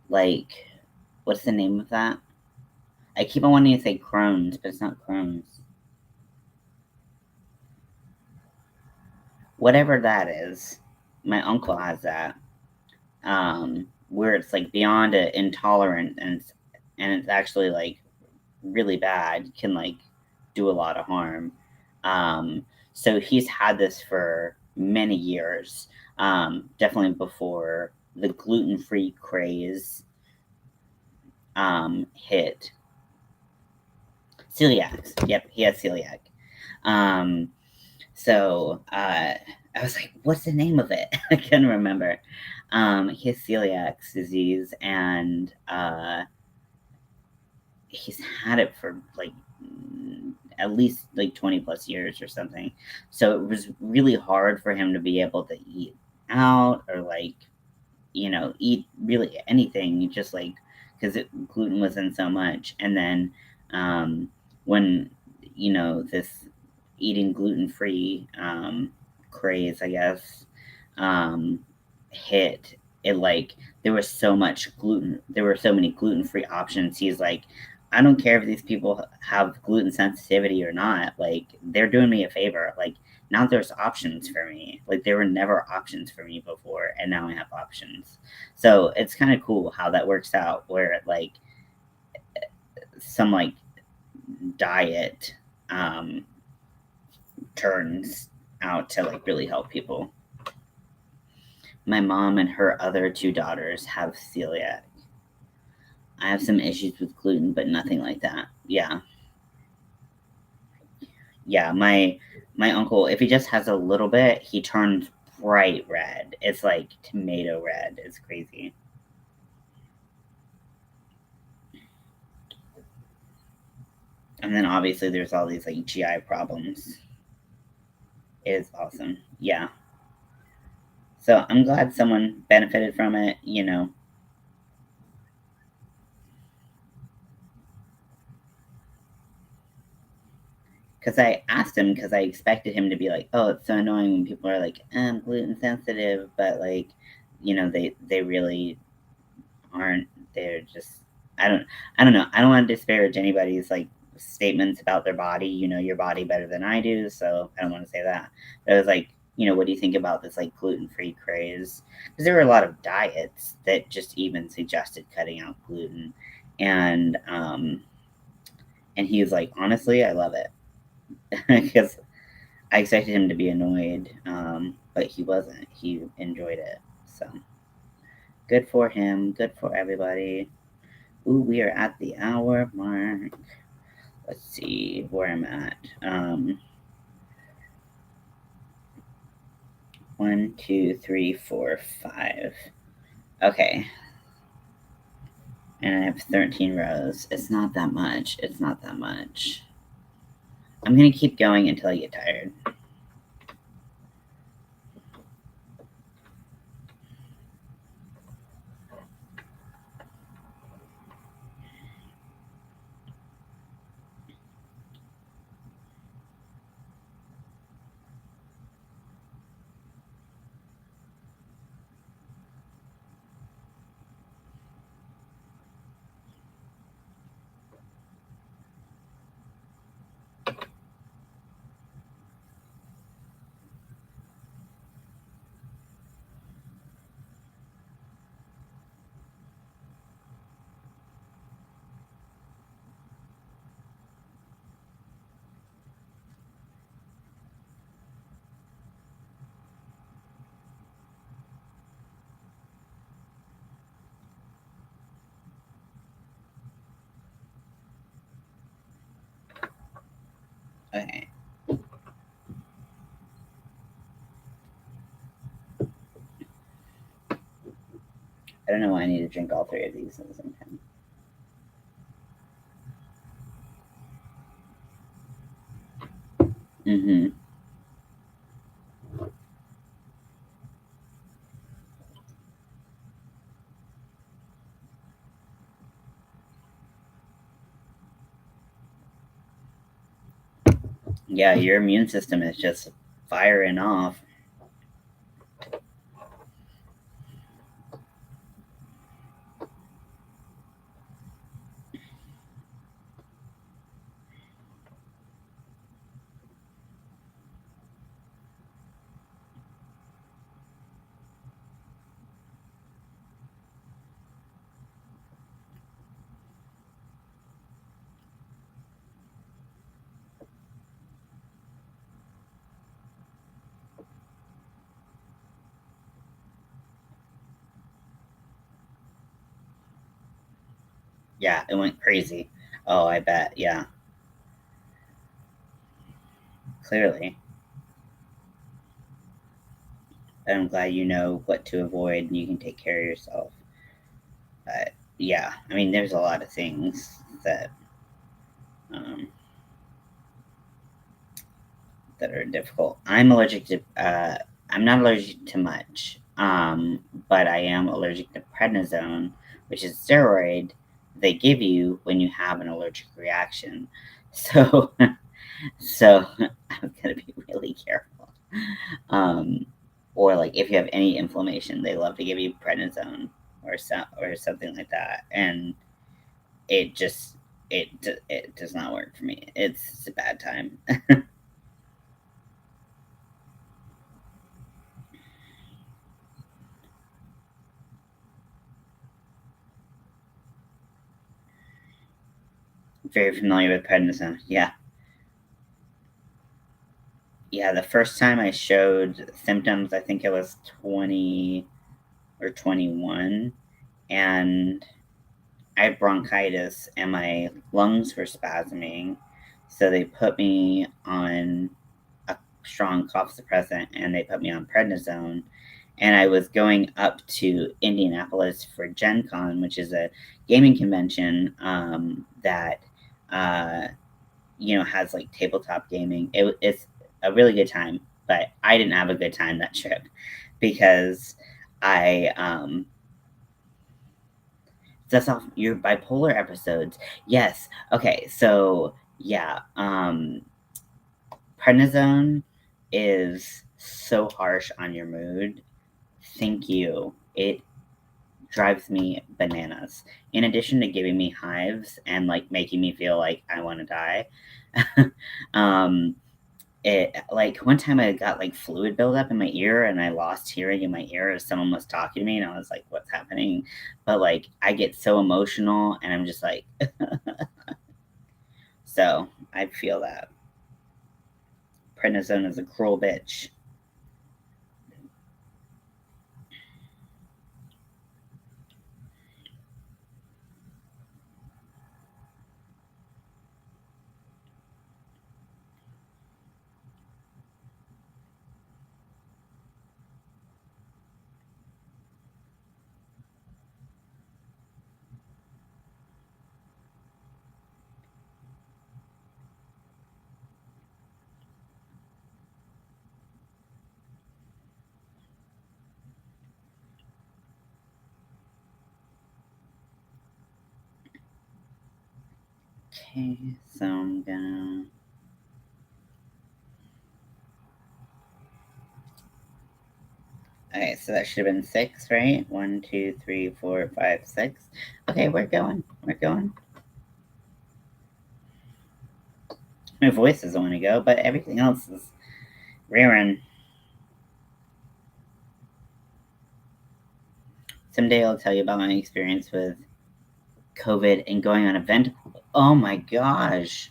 Like, what's the name of that? I keep on wanting to say Crohn's, but it's not Crohn's. Whatever that is, my uncle has that. Where it's like beyond a intolerant, and it's actually like really bad, can like do a lot of harm. So he's had this for many years, definitely before the gluten free craze hit. Celiac. Yep, he has celiac. Um, so I was like, what's the name of it? I couldn't remember. He has celiac disease, and he's had it for like at least like 20 plus years or something. So it was really hard for him to be able to eat out, or like, eat really anything, just like, because gluten was in so much. And then when, this eating gluten free craze, I guess, um, hit, it like, there were so many gluten free options. He's like, I don't care if these people have gluten sensitivity or not. Like, they're doing me a favor. Like, now there's options for me. Like, there were never options for me before, and now I have options. So it's kind of cool how that works out, where like some like diet um, turns out to like really help people. My mom and her other two daughters have celiac. I have some issues with gluten, but nothing like that. Yeah, yeah. My uncle, if he just has a little bit, he turns bright red. It's like tomato red. It's crazy. And then obviously there's all these like GI problems. It is awesome. Yeah. So I'm glad someone benefited from it. Because I asked him, because I expected him to be like, "Oh, it's so annoying when people are like, I'm gluten sensitive," but like, they really aren't. They're just, I don't I don't know. I don't want to disparage anybody's like statements about their body. You know your body better than I do, so I don't want to say that. But I was like, what do you think about this like gluten free craze? Because there were a lot of diets that just even suggested cutting out gluten, And he was like, honestly, I love it. Because I expected him to be annoyed, but he wasn't. He enjoyed it. So good for him. Good for everybody. Ooh, we are at the hour mark. Let's see where I'm at. 1, 2, 3, 4, 5. Okay. And I have 13 rows. It's not that much. It's not that much. I'm going to keep going until I get tired. Okay. I don't know why I need to drink all 3 of these at the same time. Mm-hmm. Yeah, your immune system is just firing off. Yeah, it went crazy. Oh, I bet. Yeah, clearly. I'm glad you know what to avoid and you can take care of yourself. But yeah, I mean, there's a lot of things um, that are difficult. I'm allergic to. I'm not allergic to much, but I am allergic to prednisone, which is a steroid they give you when you have an allergic reaction. So, so I'm gonna be really careful. Um, or like if you have any inflammation, they love to give you prednisone or something like that, and it just it does not work for me. It's a bad time. Very familiar with prednisone. Yeah, yeah. The first time I showed symptoms, I think I was 20 or 21, and I had bronchitis and my lungs were spasming, so they put me on a strong cough suppressant and they put me on prednisone. And I was going up to Indianapolis for Gen Con, which is a gaming convention that uh, has like tabletop gaming. It's a really good time, but I didn't have a good time that trip because I that's off your bipolar episodes. Yes. Okay. So yeah, prednisone is so harsh on your mood. Thank you. It drives me bananas. In addition to giving me hives and like making me feel like I want to die, um, it like one time I got like fluid buildup in my ear and I lost hearing in my ear as someone was talking to me and I was like, what's happening? But like I get so emotional and I'm just like so I feel that. Prednisone is a cruel bitch. Okay, so I'm gonna. Okay, so that should have been 6, right? 1, 2, 3, 4, 5, 6. Okay, we're going. We're going. My voice doesn't want to go, but everything else is rearing. Someday I'll tell you about my experience with COVID and going on a vent. Oh my gosh.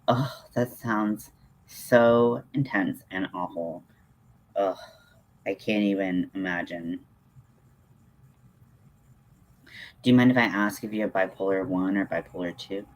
Oh, that sounds so intense and awful. Ugh, I can't even imagine. Do you mind if I ask if you have bipolar 1 or bipolar 2?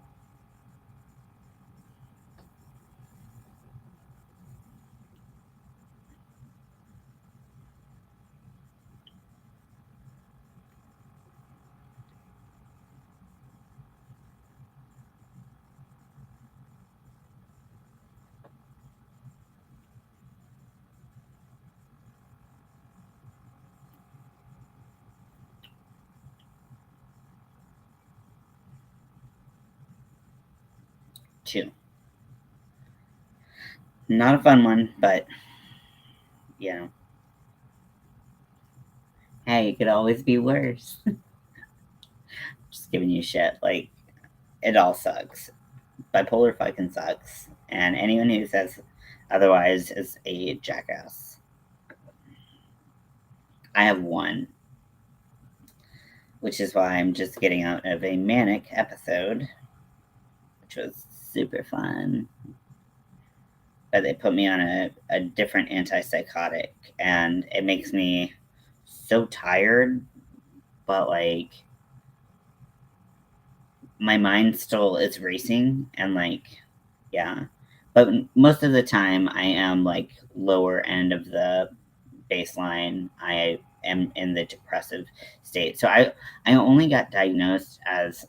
2. Not a fun one, but you know, hey, it could always be worse. Just giving you shit. Like, it all sucks. Bipolar fucking sucks. And anyone who says otherwise is a jackass. I have 1, which is why I'm just getting out of a manic episode, which was super fun. But they put me on a different antipsychotic, and it makes me so tired, but like my mind still is racing and like, yeah. But most of the time, I am like lower end of the baseline. I am in the depressive state. So I only got diagnosed as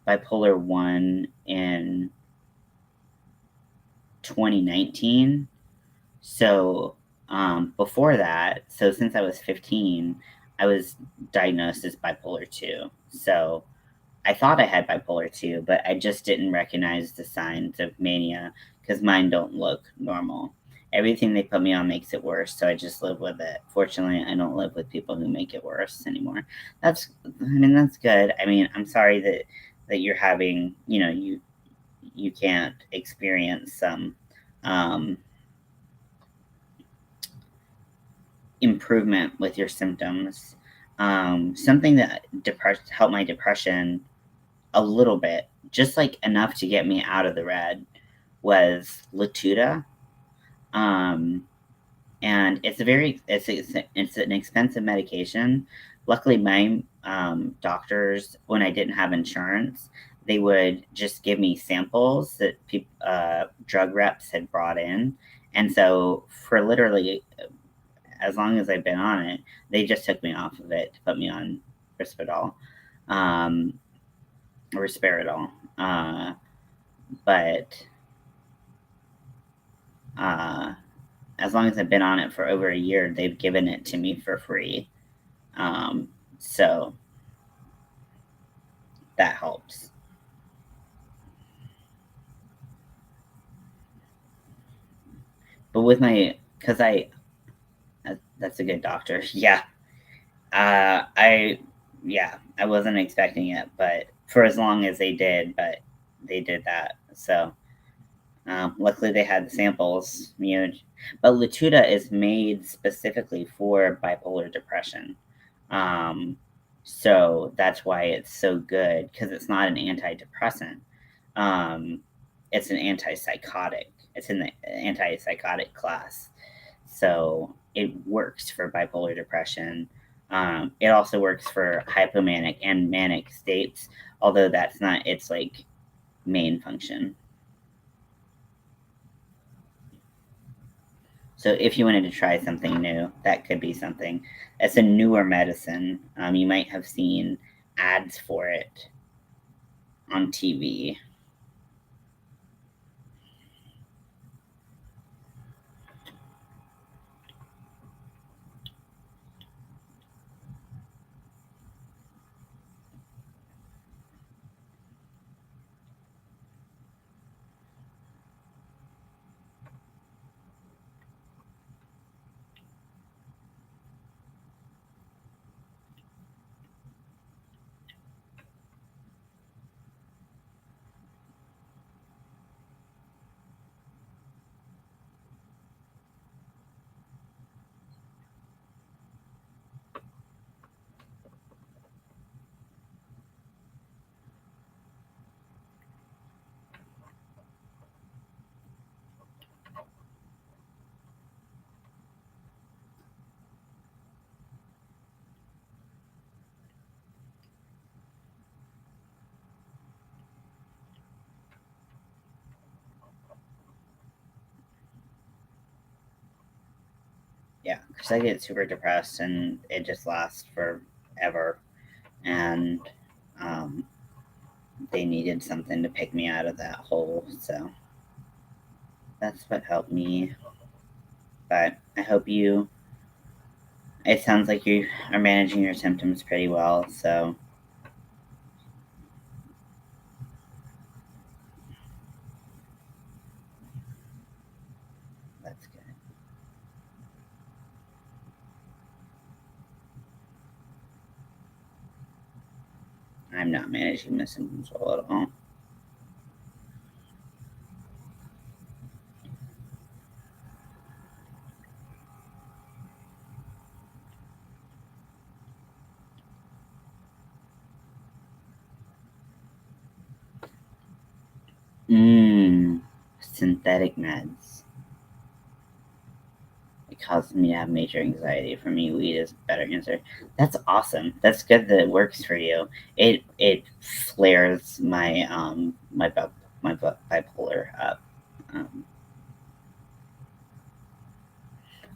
bipolar 1 in 2019. So before that, so since I was 15, I was diagnosed as bipolar 2. So I thought I had bipolar 2, but I just didn't recognize the signs of mania because mine don't look normal. Everything they put me on makes it worse, so I just live with it. Fortunately, I don't live with people who make it worse anymore. That's good. I mean, I'm sorry that you're having, you can't experience some um, improvement with your symptoms. Something that helped my depression a little bit, just like enough to get me out of the red, was Latuda. Um, and it's an expensive medication. Luckily, my doctors, when I didn't have insurance, they would just give me samples that drug reps had brought in, and so for literally as long as I've been on it, they just took me off of it to put me on Risperdal, um, Risperidol. But uh, as long as I've been on it for over a year, they've given it to me for free. So that helps. But with because that's a good doctor. Yeah. Uh, I, yeah, I wasn't expecting it, but for as long as they did, but they did that. So Luckily, they had the samples, but Latuda is made specifically for bipolar depression. Um, so that's why it's so good because it's not an antidepressant. Um, it's an antipsychotic. It's in the antipsychotic class. So it works for bipolar depression. It also works for hypomanic and manic states, although that's not its like main function. So if you wanted to try something new, that could be something. It's a newer medicine. You might have seen ads for it on TV. Yeah, because I get super depressed and it just lasts forever. And um, they needed something to pick me out of that hole. So that's what helped me. But I hope you, it sounds like you are managing your symptoms pretty well. So that's good. I'm not managing my symptoms well at all. Synthetic meds. It causes me to have major anxiety. For me, weed is a better answer. That's awesome. That's good that it works for you. It flares my bipolar up. Um,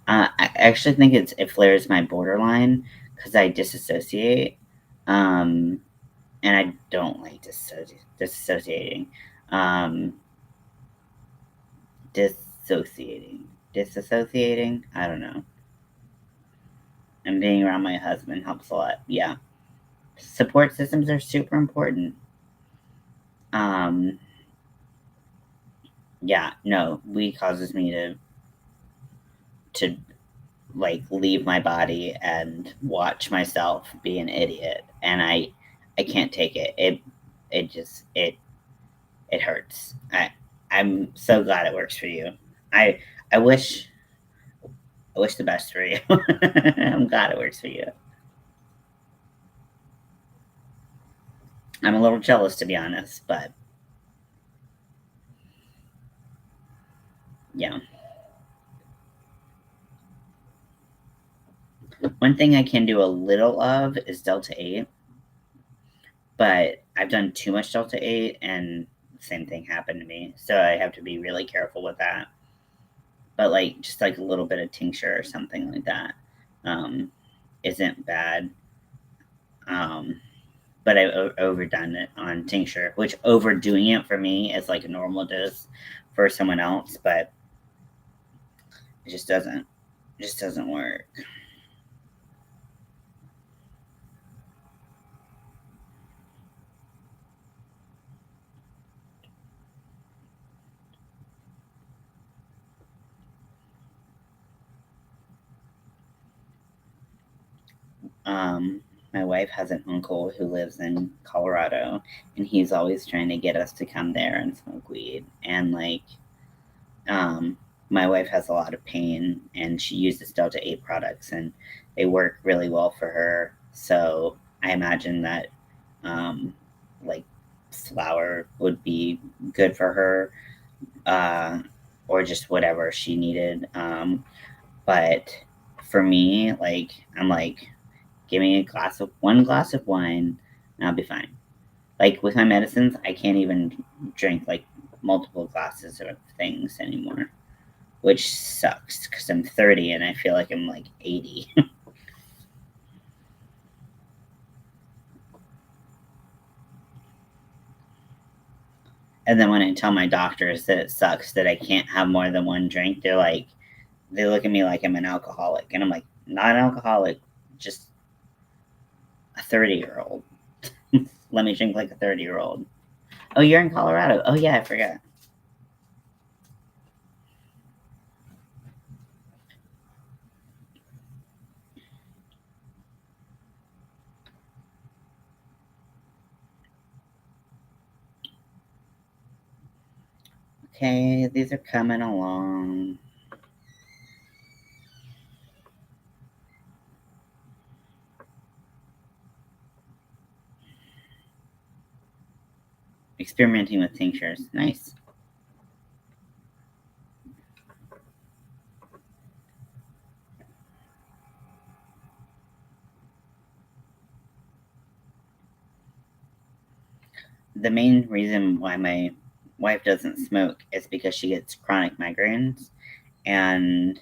I actually think it flares my borderline because I disassociate, um, and I don't like disassociating. Um, disassociating. I don't know. And being around my husband helps a lot. Yeah, support systems are super important. Um, yeah, no, weed causes me to like leave my body and watch myself be an idiot, and I can't take it. It hurts. I'm so glad it works for you. I I wish I wish the best for you. I'm glad it works for you. I'm a little jealous to be honest, but yeah. One thing I can do a little of is Delta 8, but I've done too much Delta 8 and the same thing happened to me. So I have to be really careful with that. But like just like a little bit of tincture or something like that um, isn't bad. Um, but I've overdone it on tincture, which overdoing it for me is like a normal dose for someone else, but it just doesn't work. Um, my wife has an uncle who lives in Colorado, and he's always trying to get us to come there and smoke weed. And like, um, my wife has a lot of pain, and she uses Delta 8 products, and they work really well for her. So I imagine that um, like flour would be good for her, uh, or just whatever she needed. But for me, like I'm like, give me one glass of wine, and I'll be fine. Like with my medicines, I can't even drink like multiple glasses of things anymore, which sucks because I'm 30 and I feel like I'm like 80. And then when I tell my doctors that it sucks that I can't have more than one drink, they look at me like I'm an alcoholic. And I'm like, not an alcoholic, just a 30-year-old. Let me drink like a 30-year-old. Oh, you're in Colorado. Oh, yeah, I forgot. Okay, these are coming along. Experimenting with tinctures. Nice. The main reason why my wife doesn't smoke is because she gets chronic migraines. And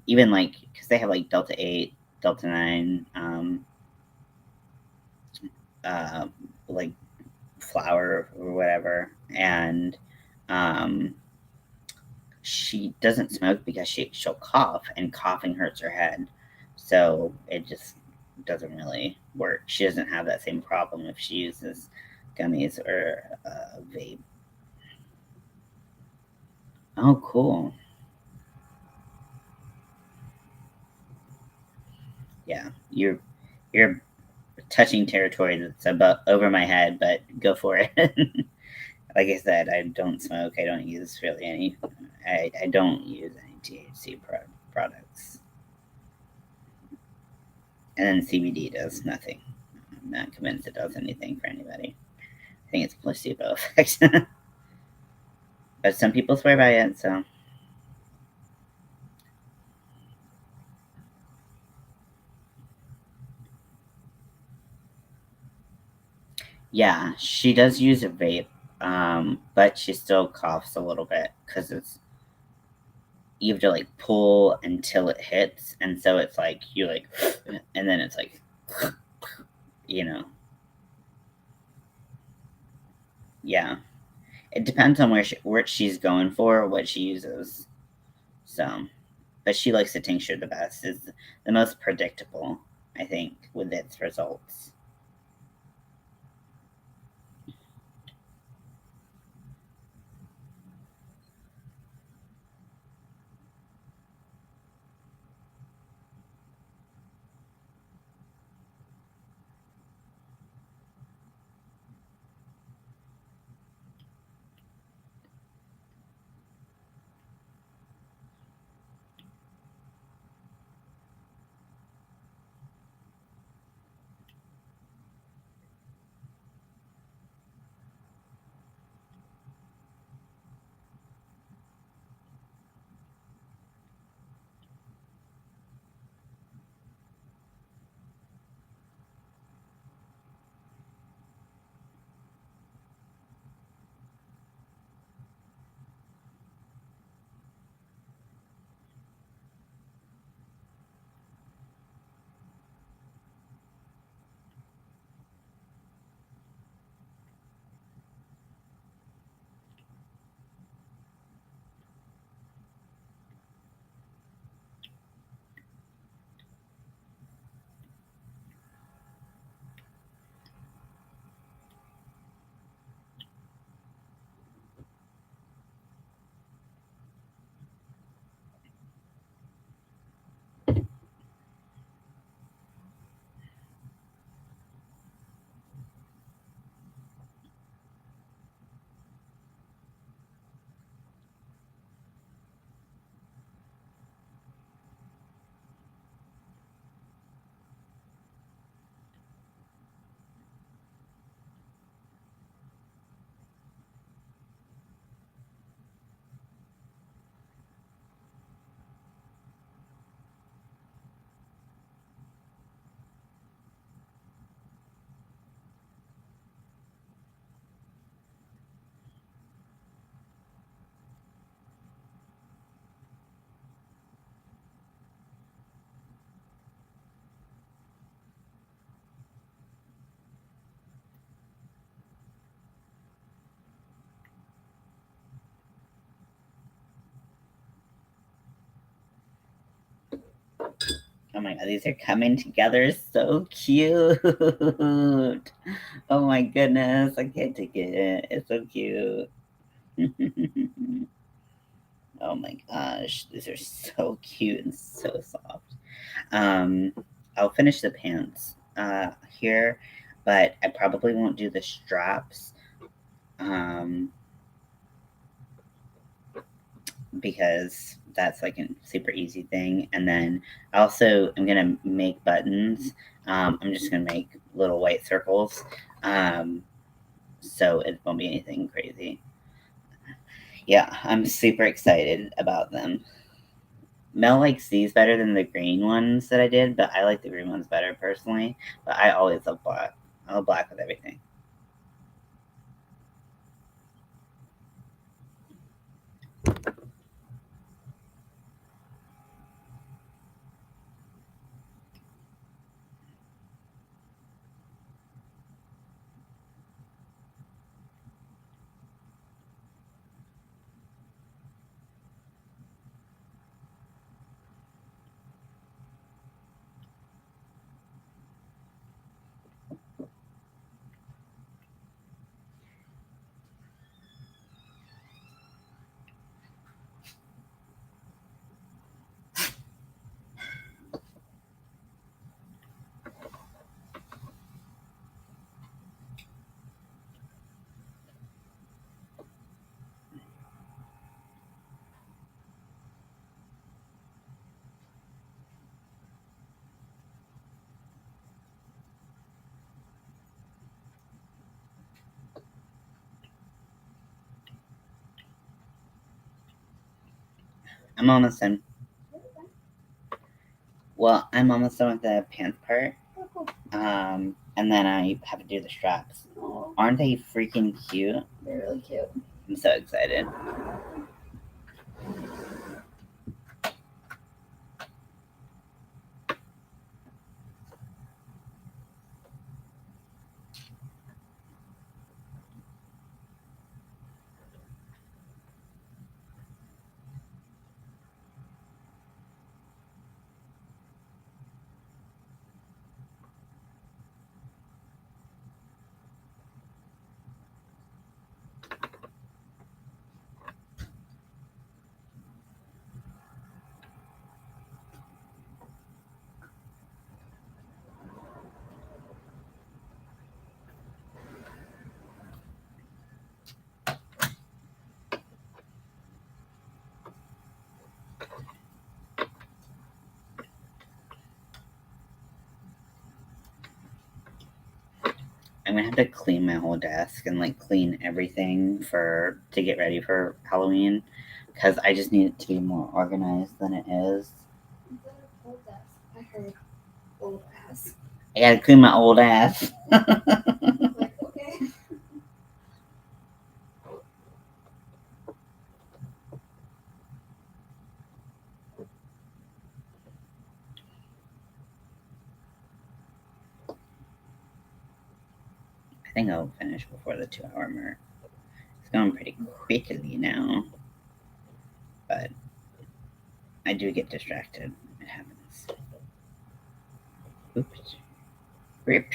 even like, because they have like Delta 8, Delta 9, uh, like flour or whatever. And um, she doesn't smoke because she'll cough, and coughing hurts her head. So it just doesn't really work. She doesn't have that same problem if she uses gummies or vape. Oh, cool. Yeah, you're touching territory that's above over my head, but go for it. Like I said, I don't smoke. I don't use really any. I don't use any THC products, and then CBD does nothing. I'm not convinced it does anything for anybody. I think it's placebo effect. But some people swear by it, so yeah, she does use a vape, but she still coughs a little bit because it's you have to like pull until it hits, and so it's like you like, and then it's like, you know, yeah. It depends on where she's going for, what she uses. So, but she likes the tincture the best. It's the most predictable, I think, with its results. Oh my god, these are coming together so cute. Oh my goodness, I can't take it. It's so cute. Oh my gosh, these are so cute and so soft. Um, I'll finish the pants here, but I probably won't do the straps um, because that's like a super easy thing. And then I also am gonna make buttons. I'm just gonna make little white circles, so it won't be anything crazy. Yeah, I'm super excited about them. Mel likes these better than the green ones that I did, but I like the green ones better personally. But I always love black. I love black with everything. I'm almost done. Well, I'm almost done with the pants part. And then I have to do the straps. Aren't they freaking cute? They're really cute. I'm so excited. I'm gonna have to clean my whole desk and like clean everything to get ready for Halloween because I just need it to be more organized than it is. Instead of old ass, I heard old ass. I gotta clean my old ass. Like, okay. I think I'll finish before the 2 hour mark. It's going pretty quickly now, but I do get distracted. It happens. Oops. Rip.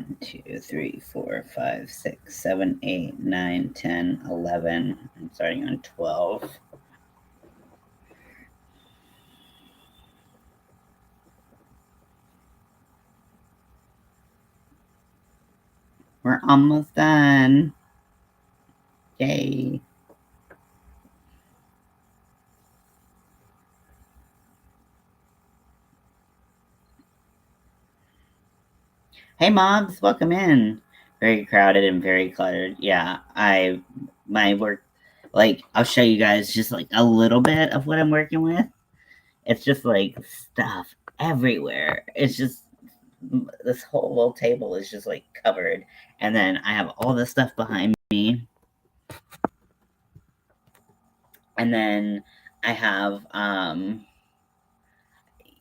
1, 2, 3, 4, 5, 6, 7, 8, 9, 10, 11. I'm starting on 12. We're almost done. Yay. Hey mobs, welcome in. Very crowded and very cluttered. Yeah, my work, like, I'll show you guys just like a little bit of what I'm working with. It's just like stuff everywhere. It's just this whole little table is just like covered, and then I have all this stuff behind me, and then I have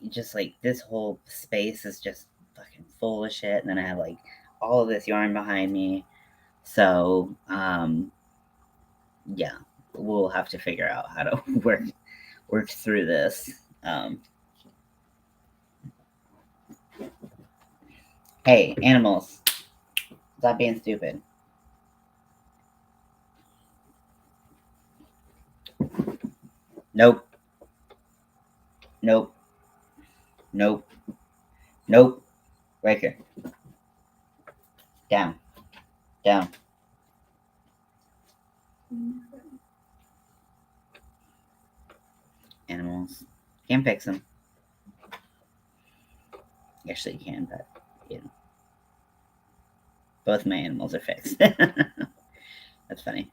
just like this whole space is just fucking full of shit, and then I have like all of this yarn behind me. So yeah, we'll have to figure out how to work through this. Hey, animals, stop being stupid. Nope. Nope. Nope. Nope. Right here. Down. Down. Animals. Can't fix them. Actually, you can, but you know. Both my animals are fixed. That's funny.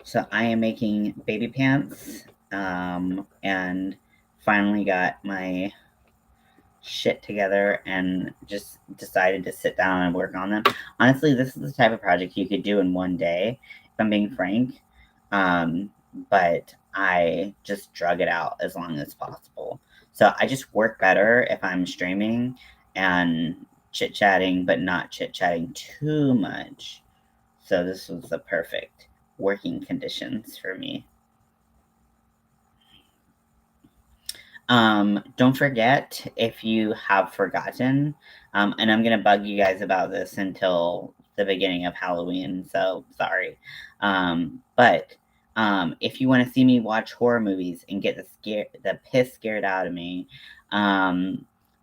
So I am making baby pants, and finally got my shit together and just decided to sit down and work on them. Honestly, this is the type of project you could do in one day, if I'm being frank. But I just drug it out as long as possible. So I just work better if I'm streaming and chit chatting, but not chit chatting too much. So this was the perfect working conditions for me. Don't forget, if you have forgotten, and I'm gonna bug you guys about this until the beginning of Halloween, so sorry. But if you want to see me watch horror movies and get the piss scared out of me,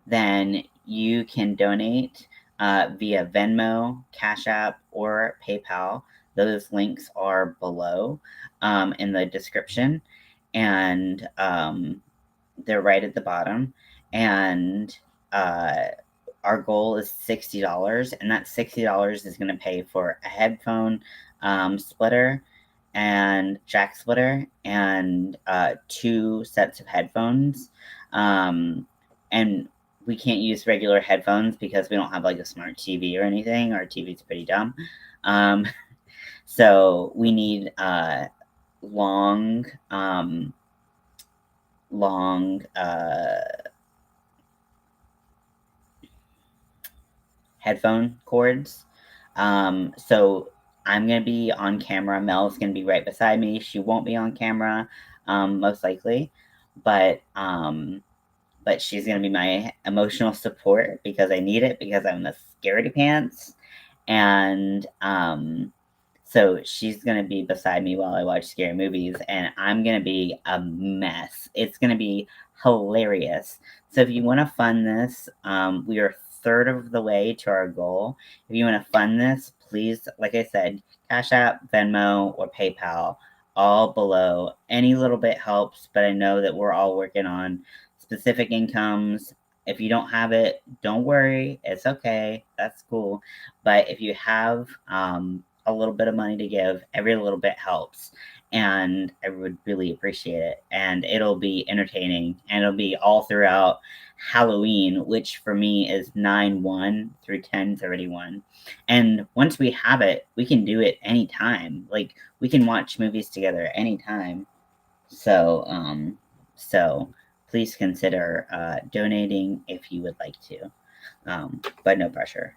then you can donate via Venmo, Cashapp, or PayPal. Those links are below in the description, and they're right at the bottom, and our goal is $60, and that $60 is going to pay for a headphone splitter and jack splitter and 2 sets of headphones. And we can't use regular headphones because we don't have like a smart TV or anything. Our TV's pretty dumb. So we need long headphone cords. So I'm gonna be on camera. Mel's gonna be right beside me. She won't be on camera, most likely, but she's gonna be my emotional support because I need it because I'm the scaredy pants, and so she's gonna be beside me while I watch scary movies, and I'm gonna be a mess. It's gonna be hilarious. So if you want to fund this, we are third of the way to our goal. If you want to fund this, please, like I said, Cash App, Venmo, or PayPal, all below. Any little bit helps, but I know that we're all working on specific incomes. If you don't have it, don't worry. It's okay. That's cool. But if you have a little bit of money to give, every little bit helps. And I would really appreciate it. And it'll be entertaining. And it'll be all throughout Halloween, which for me is 9/1 through 10/31. And once we have it, we can do it anytime. Like, we can watch movies together anytime. So please consider donating if you would like to, but no pressure.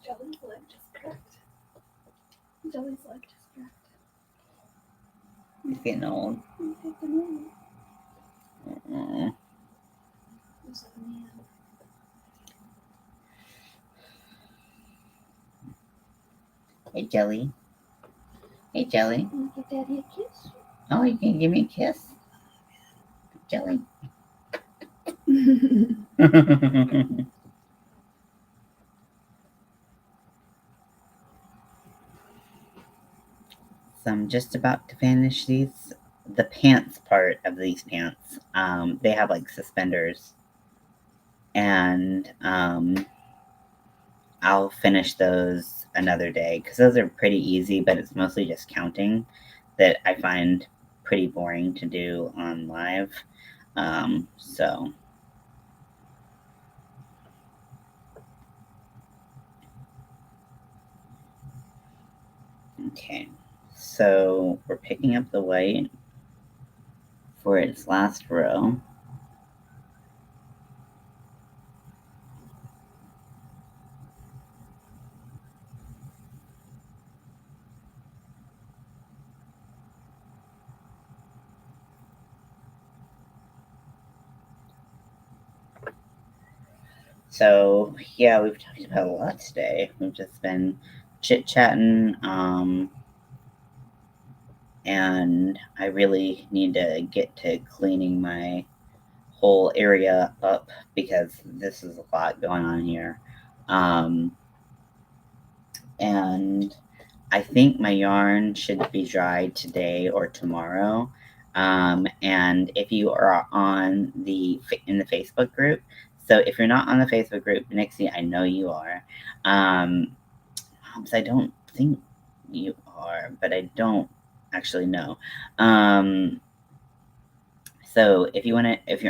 Jelly's leg just cracked. Jelly's leg just cracked. He's getting old. He's getting old. Aww. Who's a man? Hey, Jelly. Hey, Jelly. Wanna give Daddy a kiss? Oh, you can give me a kiss? Jelly. So I'm just about to finish the pants part of these pants. They have like suspenders, and I'll finish those another day because those are pretty easy, but it's mostly just counting that I find pretty boring to do on live. So okay, so we're picking up the white for its last row. So yeah, we've talked about a lot today. We've just been chit-chatting, and I really need to get to cleaning my whole area up because this is a lot going on here. And I think my yarn should be dried today or tomorrow. And if you are on in the Facebook group, so if you're not on the Facebook group, Nixie, I know you are. I don't think you are, but I don't actually know. So if you're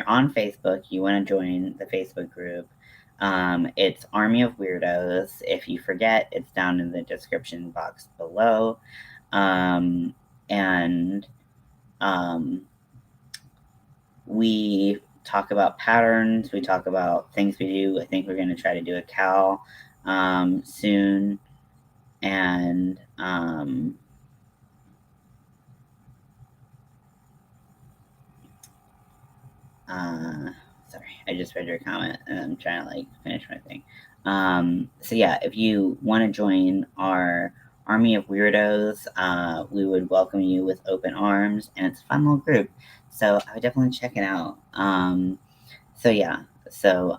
on Facebook, you want to join the Facebook group. It's Army of Weirdos. If you forget, it's down in the description box below. And we talk about patterns. We talk about things we do. I think we're going to try to do a cowl soon. And sorry, I just read your comment and I'm trying to like finish my thing. So yeah, if you want to join our Army of Weirdos, we would welcome you with open arms, and it's a fun little group. So I would definitely check it out. So yeah, so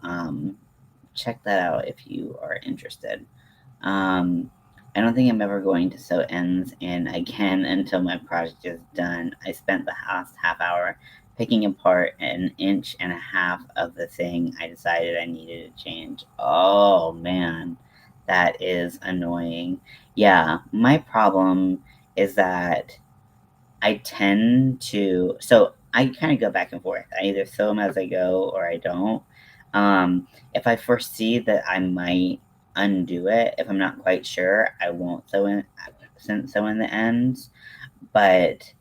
check that out if you are interested. I don't think I'm ever going to sew ends in again until my project is done. I spent the last half hour picking apart 1.5 inches of the thing I decided I needed to change. Oh man, that is annoying. Yeah, my problem is that I tend to, so I kind of go back and forth. I either sew them as I go or I don't. If I foresee that I might undo it, if I'm not quite sure, I won't sew in the ends. But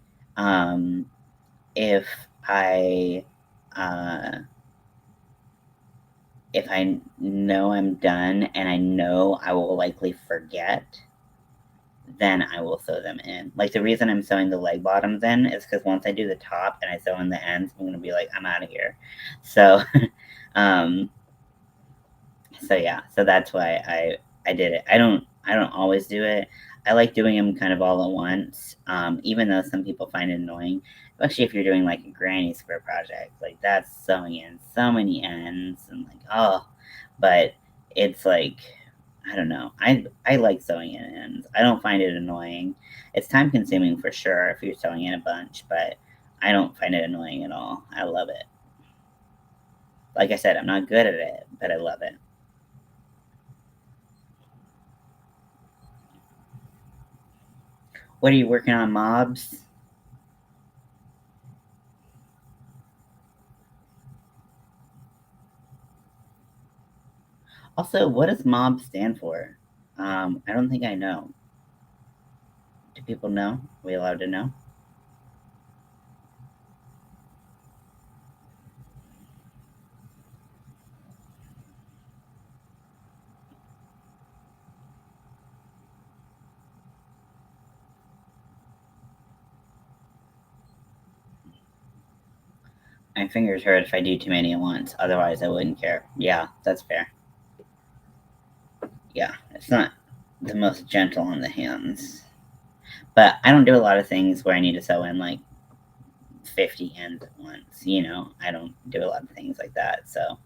if I uh, if I know I'm done and I know I will likely forget, then I will sew them in. Like the reason I'm sewing the leg bottoms in is because once I do the top and I sew in the ends, I'm gonna be like, I'm out of here. So, um, so yeah, so that's why I did it. I don't always do it. I like doing them kind of all at once, even though some people find it annoying, especially if you're doing like a granny square project. Like that's sewing in so many ends and like but it's like I don't know. I like sewing in ends. I don't find it annoying. It's time consuming for sure if you're sewing in a bunch, but I don't find it annoying at all. I love it. Like I said, I'm not good at it, but I love it. What are you working on, mobs? Also, what does mob stand for? I don't think I know. Do people know? Are we allowed to know? My fingers hurt if I do too many at once. Otherwise, I wouldn't care. Yeah, that's fair. Yeah, it's not the most gentle on the hands. But I don't do a lot of things where I need to sew in like 50 ends at once. I don't do a lot of things like that. So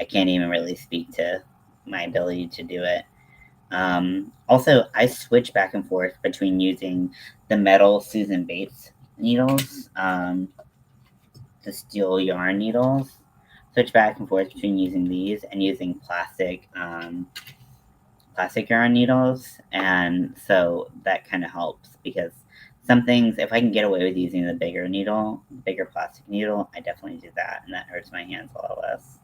I can't even really speak to my ability to do it. Also, I switch back and forth between using the metal Susan Bates needles, the steel yarn needles. Switch back and forth between using these and using plastic yarn needles, and so that kind of helps because some things, if I can get away with using the bigger plastic needle, I definitely do that, and that hurts my hands a lot less.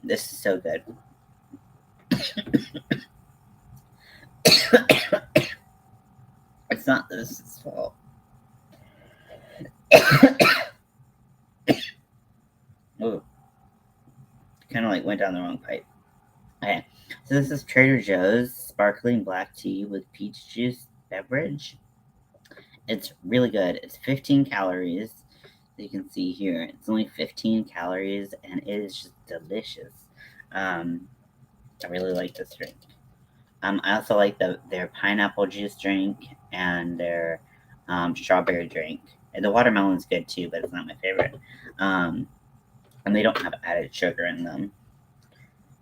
This is so good. It's not this fault. Ooh, kind of like went down the wrong pipe. Okay, so this is Trader Joe's sparkling black tea with peach juice beverage. It's really good. It's 15 calories. You can see here, it's only 15 calories, and it is just delicious. I really like this drink. I also like their pineapple juice drink and their strawberry drink. And the watermelon's good too, but it's not my favorite. And they don't have added sugar in them,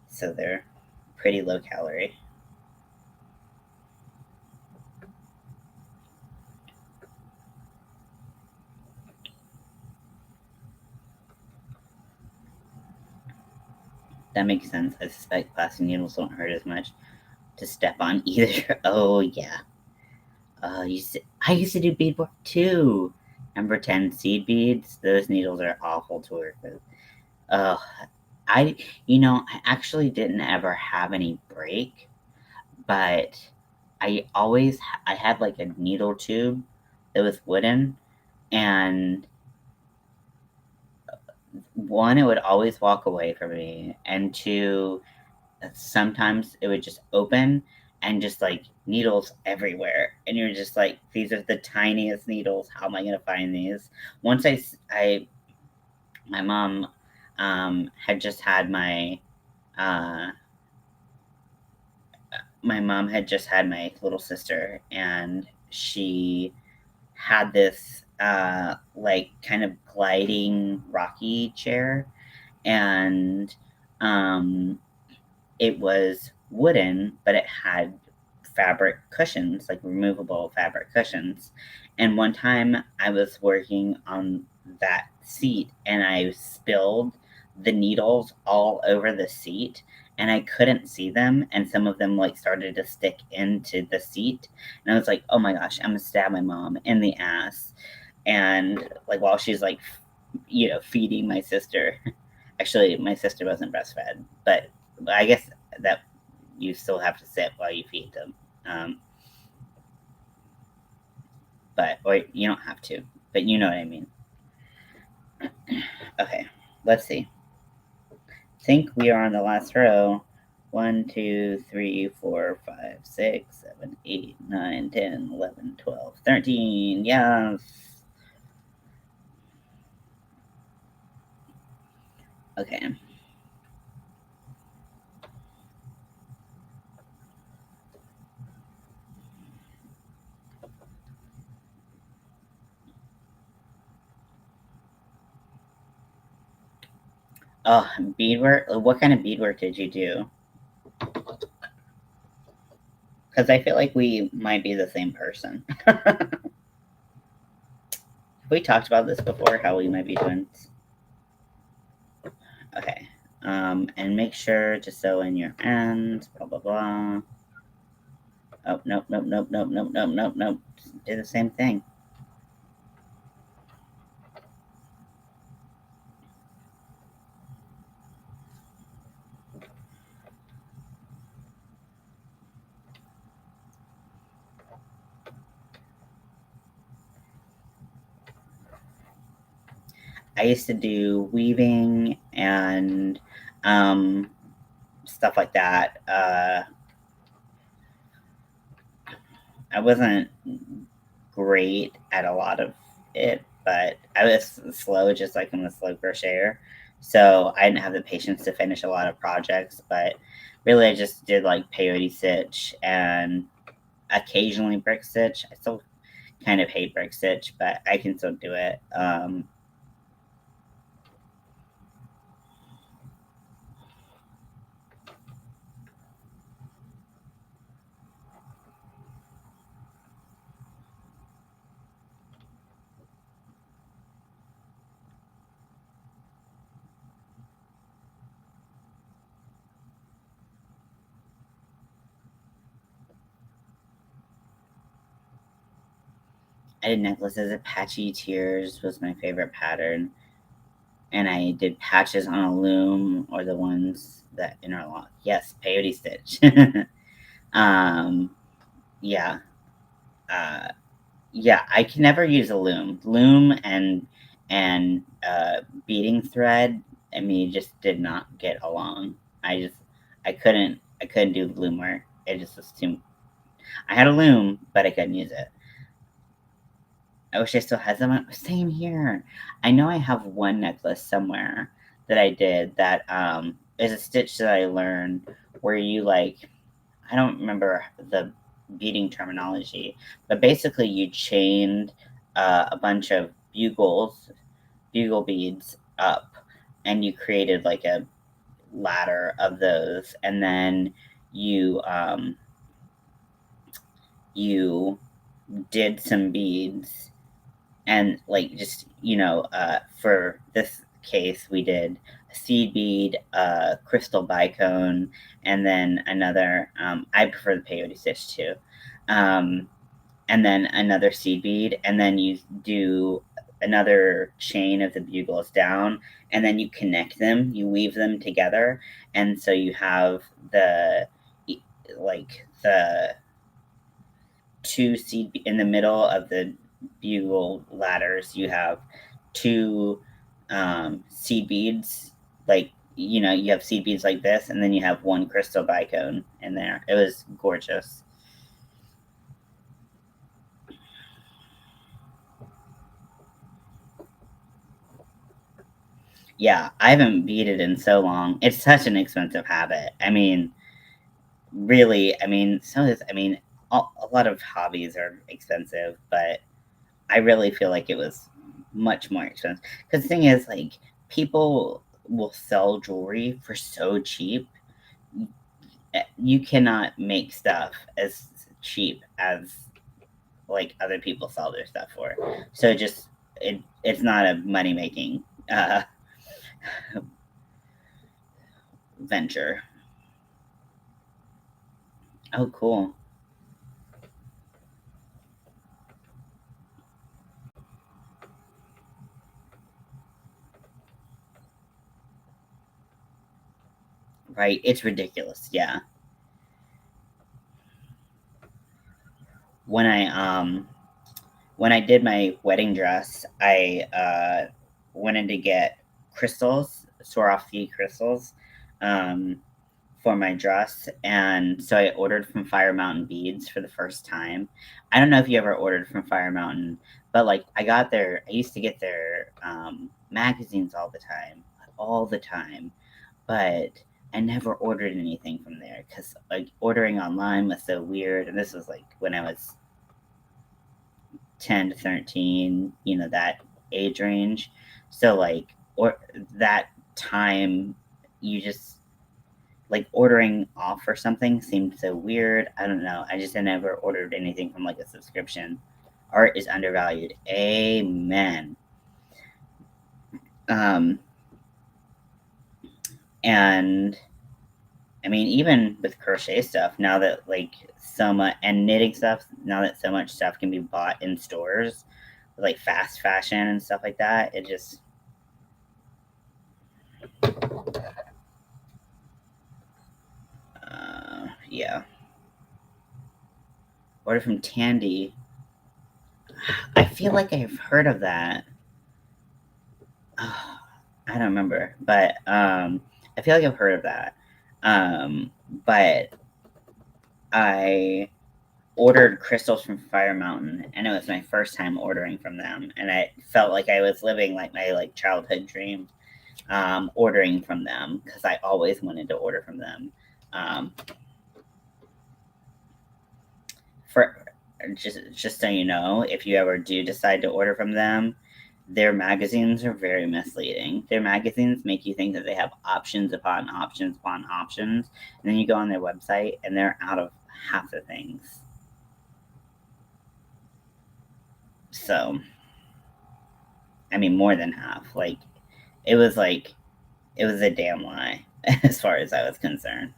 so they're pretty low calorie. That makes sense. I suspect plastic needles don't hurt as much to step on either. Oh yeah. I used to do beadwork too. Number 10 seed beads. Those needles are awful to work with. Uh, I I actually didn't ever have any break, but I had like a needle tube that was wooden, and one, it would always walk away from me, and two, sometimes it would just open and just like needles everywhere, and you're just like, these are the tiniest needles, how am I going to find these? Once I my mom had just had uh my mom had just had my little sister, and she had this like kind of gliding rocky chair, and um it was wooden, but it had fabric cushions, like removable fabric cushions. And one time I was working on that seat and I spilled the needles all over the seat, and I couldn't see them, and some of them like started to stick into the seat. And I was like, "Oh my gosh, I'm gonna stab my mom in the ass." And like while she's like feeding my sister. Actually, my sister wasn't breastfed, but I guess that you still have to sit while you feed them. Um, or you don't have to, but you know what I mean. Okay, let's see. Think we are on the last row. 1, 2, 3, 4, 5, 6, 7, 8, 9, 10, 11, 12, 13. Yes. Okay. Oh, beadwork. What kind of beadwork did you do? Because I feel like we might be the same person. Have we talked about this before? How we might be twins? Okay. And make sure to sew in your ends. Blah blah blah. Oh, nope, nope, nope, nope, nope, nope, nope, nope. Do the same thing. I used to do weaving and stuff like that. I wasn't great at a lot of it, but I was slow, just like I'm a slow crocheter. So I didn't have the patience to finish a lot of projects, but really I just did like peyote stitch and occasionally brick stitch. I still kind of hate brick stitch, but I can still do it. I did necklaces. Apache Tears was my favorite pattern. And I did patches on a loom or the ones that interlock. Yes, peyote stitch. um, yeah. Uh, yeah, I can never use a loom. Loom and beading thread and me just did not get along. I couldn't do loom work. It just was too. I had a loom, but I couldn't use it. I wish I still had them. Same here. I know I have one necklace somewhere that I did that is a stitch that I learned where you like I don't remember the beading terminology, but basically you chained a bunch of bugle beads up, and you created like a ladder of those, and then you you did some beads and like just for this case we did a seed bead, a crystal bicone, and then another I prefer the peyote stitch too, um, and then another seed bead, and then you do another chain of the bugles down, and then you connect them, you weave them together, and so you have the two seed in the middle of the bugle ladders. You have two seed beads, like you have seed beads like this, and then you have one crystal bicone in there. It was gorgeous. Yeah, I haven't beaded in so long. It's such an expensive habit. I mean, really, I mean, so is I mean, a lot of hobbies are expensive, but I really feel like it was much more expensive. Because the thing is, like, people will sell jewelry for so cheap. You cannot make stuff as cheap as like other people sell their stuff for. So it's not a money making uh, venture. Oh, cool. Right? It's ridiculous. Yeah. When I when I did my wedding dress, I wanted to get crystals, Swarovski crystals, um, for my dress, and so I ordered from Fire Mountain Beads for the first time. I don't know if you ever ordered from Fire Mountain, but like I used to get their magazines all the time, but I never ordered anything from there because like ordering online was so weird, and this was like when I was 10 to 13, that age range. So like or that time you just like ordering off or something seemed so weird. I don't know. I just never ordered anything from like a subscription. Art is undervalued. Amen. Um and I mean, even with crochet stuff, now that like so much, and knitting stuff, now that so much stuff can be bought in stores, like fast fashion and stuff like that, it just yeah. Order from Tandy. I feel like I've heard of that. I don't remember, but I feel like I've heard of that. But I ordered crystals from Fire Mountain, and it was my first time ordering from them, and I felt like I was living like my like childhood dream, ordering from them because I always wanted to order from them. For just so you know, if you ever do decide to order from them, their magazines are very misleading. Their magazines make you think that they have options upon options upon options, and then you go on their website and they're out of half the things. So, I mean, more than half. Like, it was a damn lie as far as I was concerned.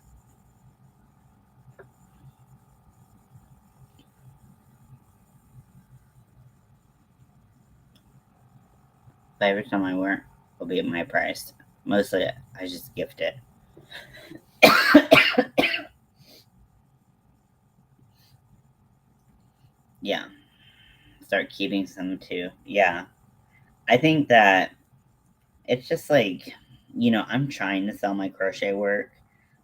But every time I wear it, will be at my price. Mostly, I just gift it. Yeah. Start keeping some too. Yeah. I think that it's just like, I'm trying to sell my crochet work,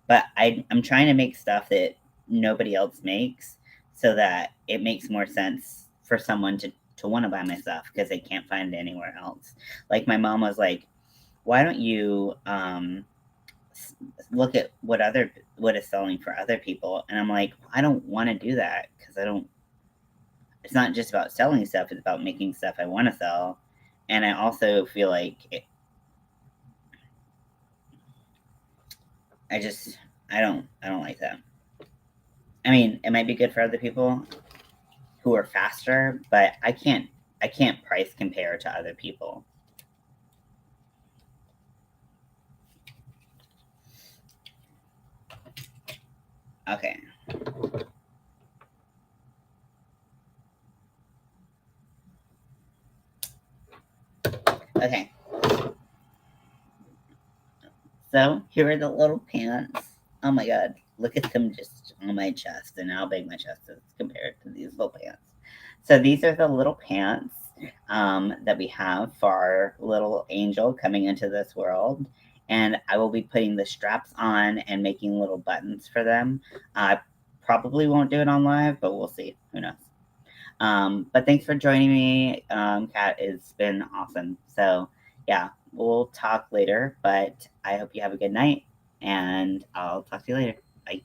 but I'm trying to make stuff that nobody else makes so that it makes more sense for someone to want to buy my stuff because they can't find it anywhere else. Like my mom was like, why don't you look at what is selling for other people? And I'm like, I don't want to do that because I don't. It's not just about selling stuff; it's about making stuff I want to sell. And I also feel like I just I don't like that. I mean, it might be good for other people who are faster, but I can't price compare to other people. Okay. Okay. So here are the little pants. Oh my god. Look at them just on my chest and how big my chest is compared to these little pants. So these are the little pants that we have for our little angel coming into this world. And I will be putting the straps on and making little buttons for them. I probably won't do it on live, but we'll see. Who knows? But thanks for joining me, Kat. It's been awesome. So, yeah, we'll talk later, but I hope you have a good night, and I'll talk to you later. Bye.